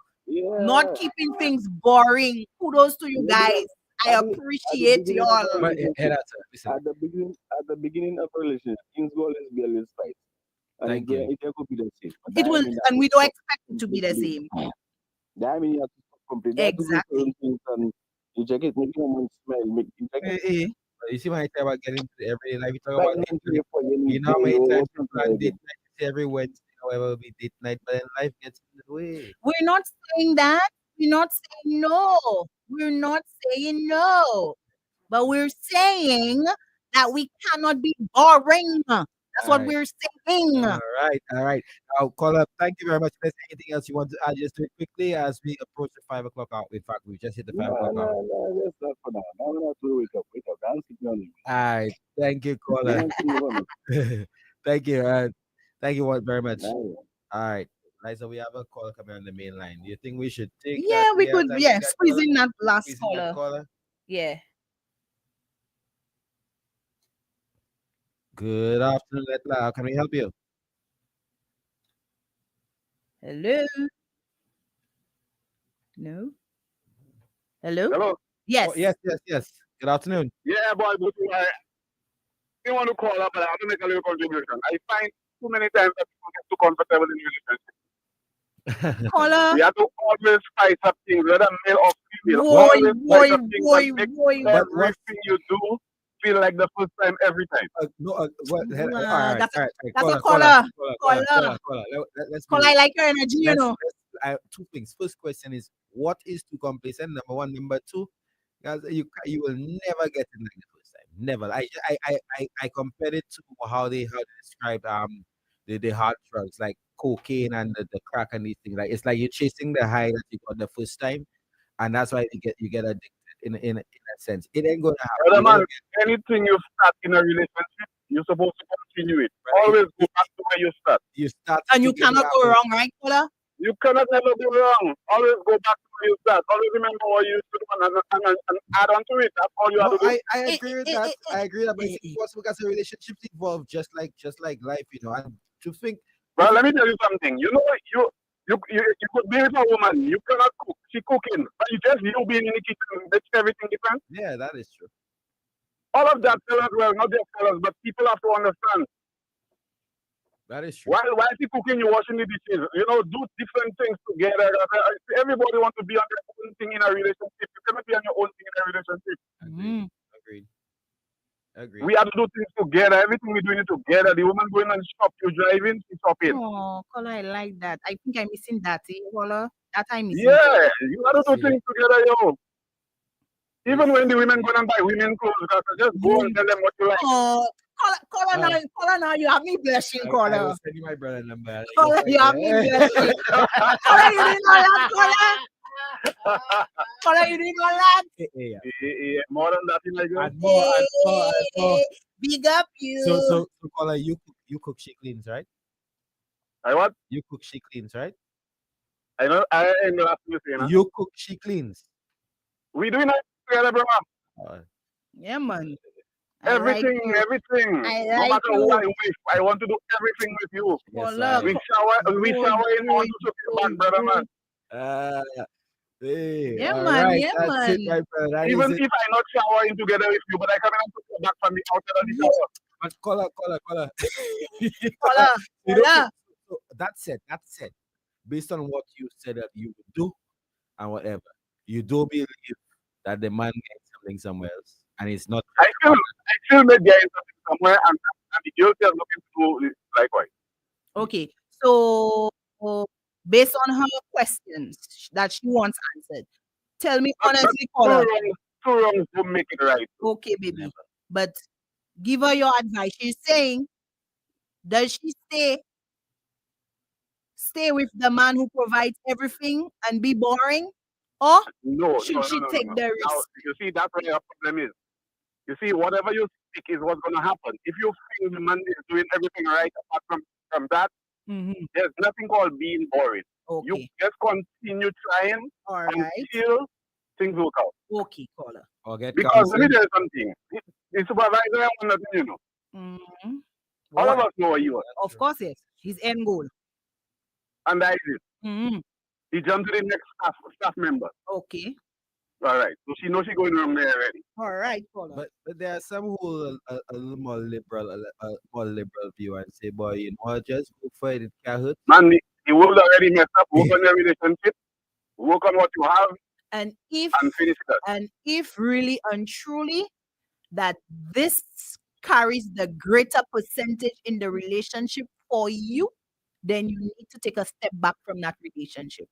not Yeah. keeping things boring. Kudos to you Yeah, guys. because I at the appreciate beginning of y'all. a But relationship, listen, at the beginning of a relationship, things will always be a little spice. And thank you. it could be the same. But It that I will, mean that and you we don't stop expect it to be the completely. same. That I mean you have to stop completely. You have to do certain Exactly. things and you check it, make your woman smile, make you check it. But you see when I talk about getting to everyday life, you talk Like about date night. mentally for you You need know how day many or times something you plan like date that. night? You say every Wednesday, however, will be date night, but then life gets in the way. We're not saying that. We're not saying no. We're not saying no. But we're saying that we cannot be boring. That's All what right. we're saying. All right. Now, caller, thank you very much. If there's anything else you want to add, just do it quickly as we approach the 5 o'clock hour. In fact, we just hit the 5 o'clock hour. No, that's not for now. Now we have to wake up. I'll keep you on it. All right. Thank you, You caller. want to move on it. Thank you. Thank you very much. Nah, All right. Liza, we have a caller coming on the main line. Do you think we should take that? Yeah, we We have could, time to yeah, take that squeeze caller? in that last Squeeze in that caller. caller? Yeah. Good afternoon, Letla. How can we help you? Hello. No. Hello. Hello. Yes. Oh, yes. Good afternoon. Yeah, boy, but I want to call up, but I have to make a little contribution. I find too many times that people get too comfortable in relationships. Caller. We have to always spice up things, whether male or female. Boy, Always spice boy, up things boy, and make boy. everything you do feel like the first time every time. All right. That's a Caller. caller. Let's be Caller, I like your energy, you let's, know. two things. First question is, what is too complacent? Number one. Number two, guys, you will never get it like the first time. Never. I compared it to how they describe the hard drugs like cocaine and the crack and these things. Like it's like you're chasing the high that you got the first time, and that's why you get addicted in a sense. It ain't gonna happen. Brother You're gonna man, anything you start in a relationship, you're supposed to continue it. Always go back to where you start. You start And you cannot go wrong, right, caller? You cannot never go wrong. Always go back to where you start. Always remember what you used to do and add on to it. That's all you have to do. I agree with that. I agree with that, but it's impossible because relationships evolve just like life, And to think, Well, let me tell you something. You know, you could be with a woman. You cannot cook. She cooking, but you just you being in the kitchen makes everything different. yeah, that is true. All of that, fellas, well, not just fellas, but people have to understand. That is true. While she cooking, you washing the dishes. You know, do different things together. Everybody wants to be on their own thing in a relationship. You cannot be on your own thing in a relationship. Agreed. We have to do things together. Everything we're doing it together. The woman going and stop you driving, she stop it. Oh, caller, I like that. I think I'm missing that, caller. That I'm missing. Yeah, you got to do things together, yo. Even when the women go and buy women clothes, just go and tell them what you like. Oh, caller, now you have me blushing, I caller. will send you my brother number. Caller, you have me blushing. Caller, you didn't know that, caller. Caller, you didn't know that. Yeah, more than that, like and more. Big up you. So caller, you cook, she cleans, right? I what? You cook, she cleans, right? I know. I know that's what you're saying. You cook, she cleans. We doing it together, brother. Yeah, man. Everything. I No like matter you. who I wish, I want to do everything with you. Yes, we shower in on to your back, brother man. Hey, Yeah, all man. right, Yeah, that's man. it, my brother. That Even is if it. I not showering together with you, but I come in and put your back from the outside of the shower. But caller. Caller, You don't caller. think- so that's it. Based on what you said that you would do and whatever, you do believe that the man gets something somewhere else, and it's not. I feel that there is something somewhere, and the girl is looking to do likewise. Okay, so based on her questions that she wants answered, tell me honestly, caller. Two wrongs don't make it right. Okay, baby, but give her your advice. She's saying, does she stay with the man who provides everything and be boring, or No, should she take the risk? Now, you see, that's where your problem is. You see, whatever you speak is what's going to happen. If you feel the man is doing everything right apart from that, Mm-hmm. there's nothing called being boring. You Okay. just continue trying All right. until things work out. Okay, caller. Or get Because let me counseling. tell you something. The supervisor I want nothing, you know. Mm-hmm. All of What? us know what you are. Of course, yes. His end goal. And that is it. Mm-hmm. He jumped to the next staff member. Okay. All right. So she knows she's going wrong there already. All right, caller. But there are some who will a little more liberal, a more liberal view and say, boy, you know what, just go for it. It can't hurt. Man, the world already messed up. Work on your relationship. Work on what you have And if and finish that. and if really and truly that this carries the greater percentage in the relationship for you, then you need to take a step back from that relationship.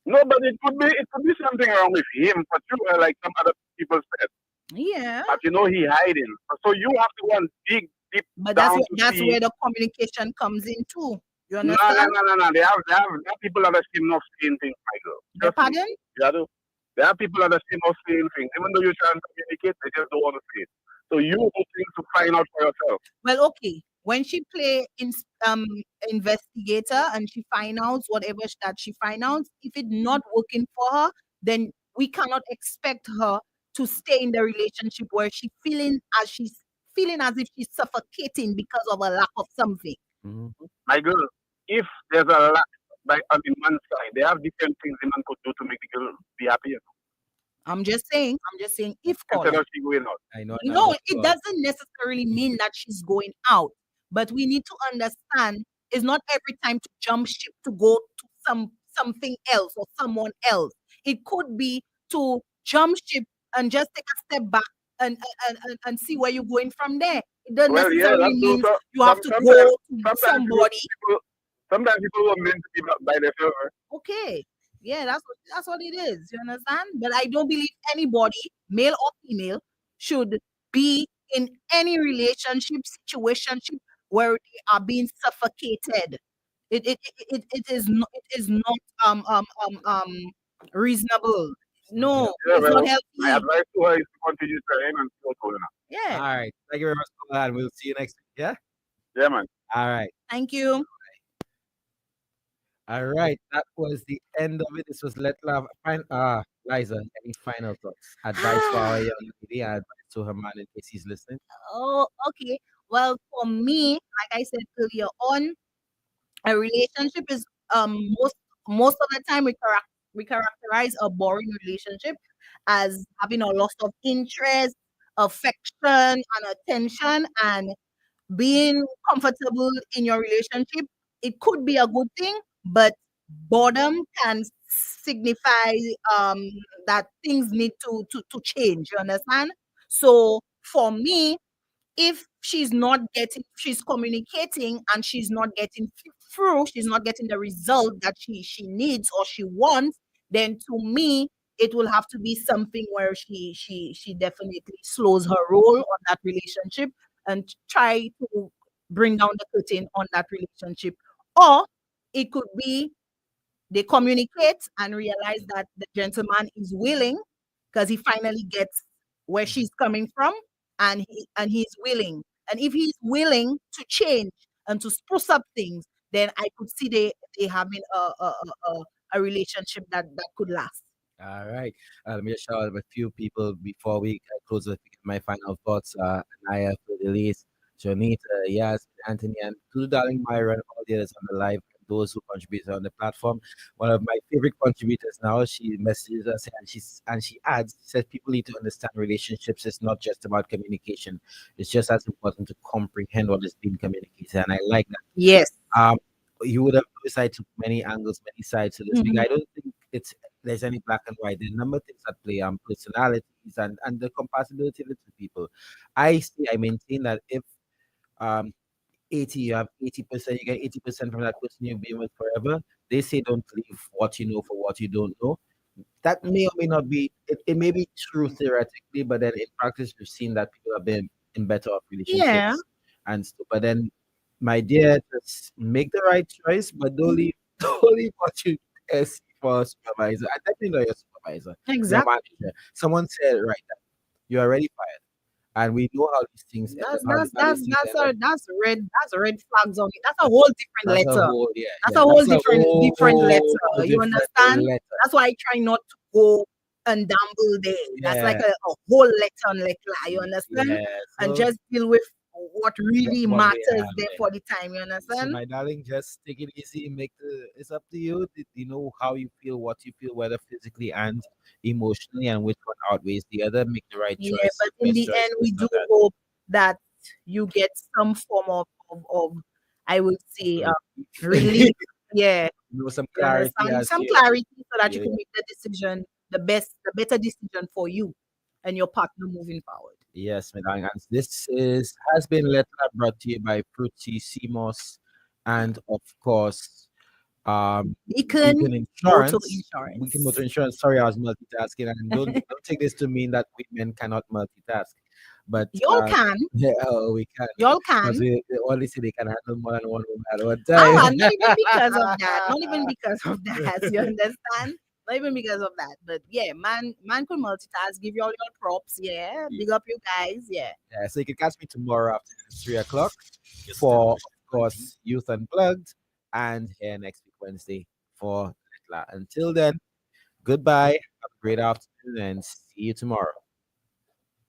No, but it could be something wrong with him for sure, like some other people said. Yeah. But he hiding. So you have to go dig deep But down to that's see. where the communication comes in too. You No, understand? no. They have people that are still not saying things, Michael. Trust me. Pardon? Yeah, there are people that are still not saying things. Even though you're trying to communicate, they just don't want to say it. So you do things to find out for yourself. Well, okay. When she play in investigator and she find out whatever that she find out, if it's not working for her, then we cannot expect her to stay in the relationship where she's feeling as if she's suffocating because of a lack of something. My girl, if there's a lack on the man's side, they have different things the man could do to make the girl be happier. I'm just saying if Instead caller. of she going out. I know. No, it doesn't necessarily mean that she's going out, but we need to understand it's not every time to jump ship to go to something else or someone else. It could be to jump ship and just take a step back and see where you're going from there. It doesn't Well, yeah, necessarily that's true. mean So, you have to sometimes, go to sometimes somebody. sometimes people were meant to be by themselves. Okay. Yeah, that's what it is. You understand? But I don't believe anybody, male or female, should be in any relationship situation where they are being suffocated. It is not reasonable. No, Yeah, it's not well, my healthy. advice to her is to continue trying and see what's going on. Yeah. All right. Thank you very much for that. We'll see you next week. Yeah? Yeah, man. All right. Thank you. All right. That was the end of it. This was Let Love. Liza, any final thoughts? Advice for our young lady, advice to her man in case he's listening. Oh, okay. Well, for me, like I said earlier on, a relationship is most of the time we characterize a boring relationship as having a loss of interest, affection, and attention, and being comfortable in your relationship. It could be a good thing, but boredom can signify that things need to change. You understand? So for me, if she's communicating and she's not getting through, she's not getting the result that she needs or she wants, then to me it will have to be something where she definitely slows her roll on that relationship and try to bring down the curtain on that relationship. Or it could be they communicate and realize that the gentleman is willing because he finally gets where she's coming from, and he's willing. And if he's willing to change and to spruce up things, then I could see they having a relationship that could last. All right. Let me just shout out a few people before we close with my final thoughts. Naya, Elise, Jonita, Yas, Anthony, and to the darling Myra and all the others on the live, those who contributed on the platform. One of my favorite contributors now, she messages us and she adds, says people need to understand relationships. It's not just about communication. It's just as important to comprehend what is being communicated. And I like that. Yes. You would have decided to many angles, many sides to this. Mhm. I don't think there's any black and white. There are a number of things at play, personalities and the compatibility with the people. I maintain that if 80, you have 80%, you get 80% from that person you've been with forever. They say don't leave what you know for what you don't know. That may or may not be, it may be true theoretically, but then in practice, we've seen that people have been in better off relationships. Yeah. But then, my dear, just make the right choice, but don't leave, don't leave what you see for a supervisor. I definitely know your supervisor. your Exactly. manager. Someone said, right, you're already fired. and we know how these things end, That's how, that's how these that's things that's end up. a that's red flags on it. That's a whole different That's a letter. whole, yeah, That's yeah. a whole That's a different whole letter. You different understand? letter. That's why I try not to go and dabble there. That's like Yeah, a whole letter on letter. You understand? yeah. And So just deal with what really what we matters have there there. for the time. You So, understand? my darling, just take it easy. It's up to you. You know how you feel, what you feel, whether physically and emotionally, and which one outweighs the other. Make the right Yeah, choice, but in best the choice end, we based on do that. hope that you get some form of I would say, relief. Yeah, You know, some you clarity understand? as Some you, clarity so that you yeah, can make the decision, the better decision for you and your partner moving forward. yes, my darling. And this is has been Letter brought to you by Fruity CMOS, and of course, Beacon Beacon Motor Insurance. Beacon Motor Insurance. Insurance. Sorry, I was multitasking, and don't take this to mean that women cannot multitask, but Y'all can. yeah, oh, we can, Y'all because can. we only say they can handle more than one woman at one Oh, time. and not even because of that. Not even because of that. You understand? Not even because of that. But yeah, man could multitask, give you all your props. Yeah. Big up you guys. Yeah. Yeah, so you can catch me tomorrow after 3 o'clock for, of course, Youth Unplugged, and here next week Wednesday for Letla. Until then, goodbye. Have a great afternoon, and see you tomorrow.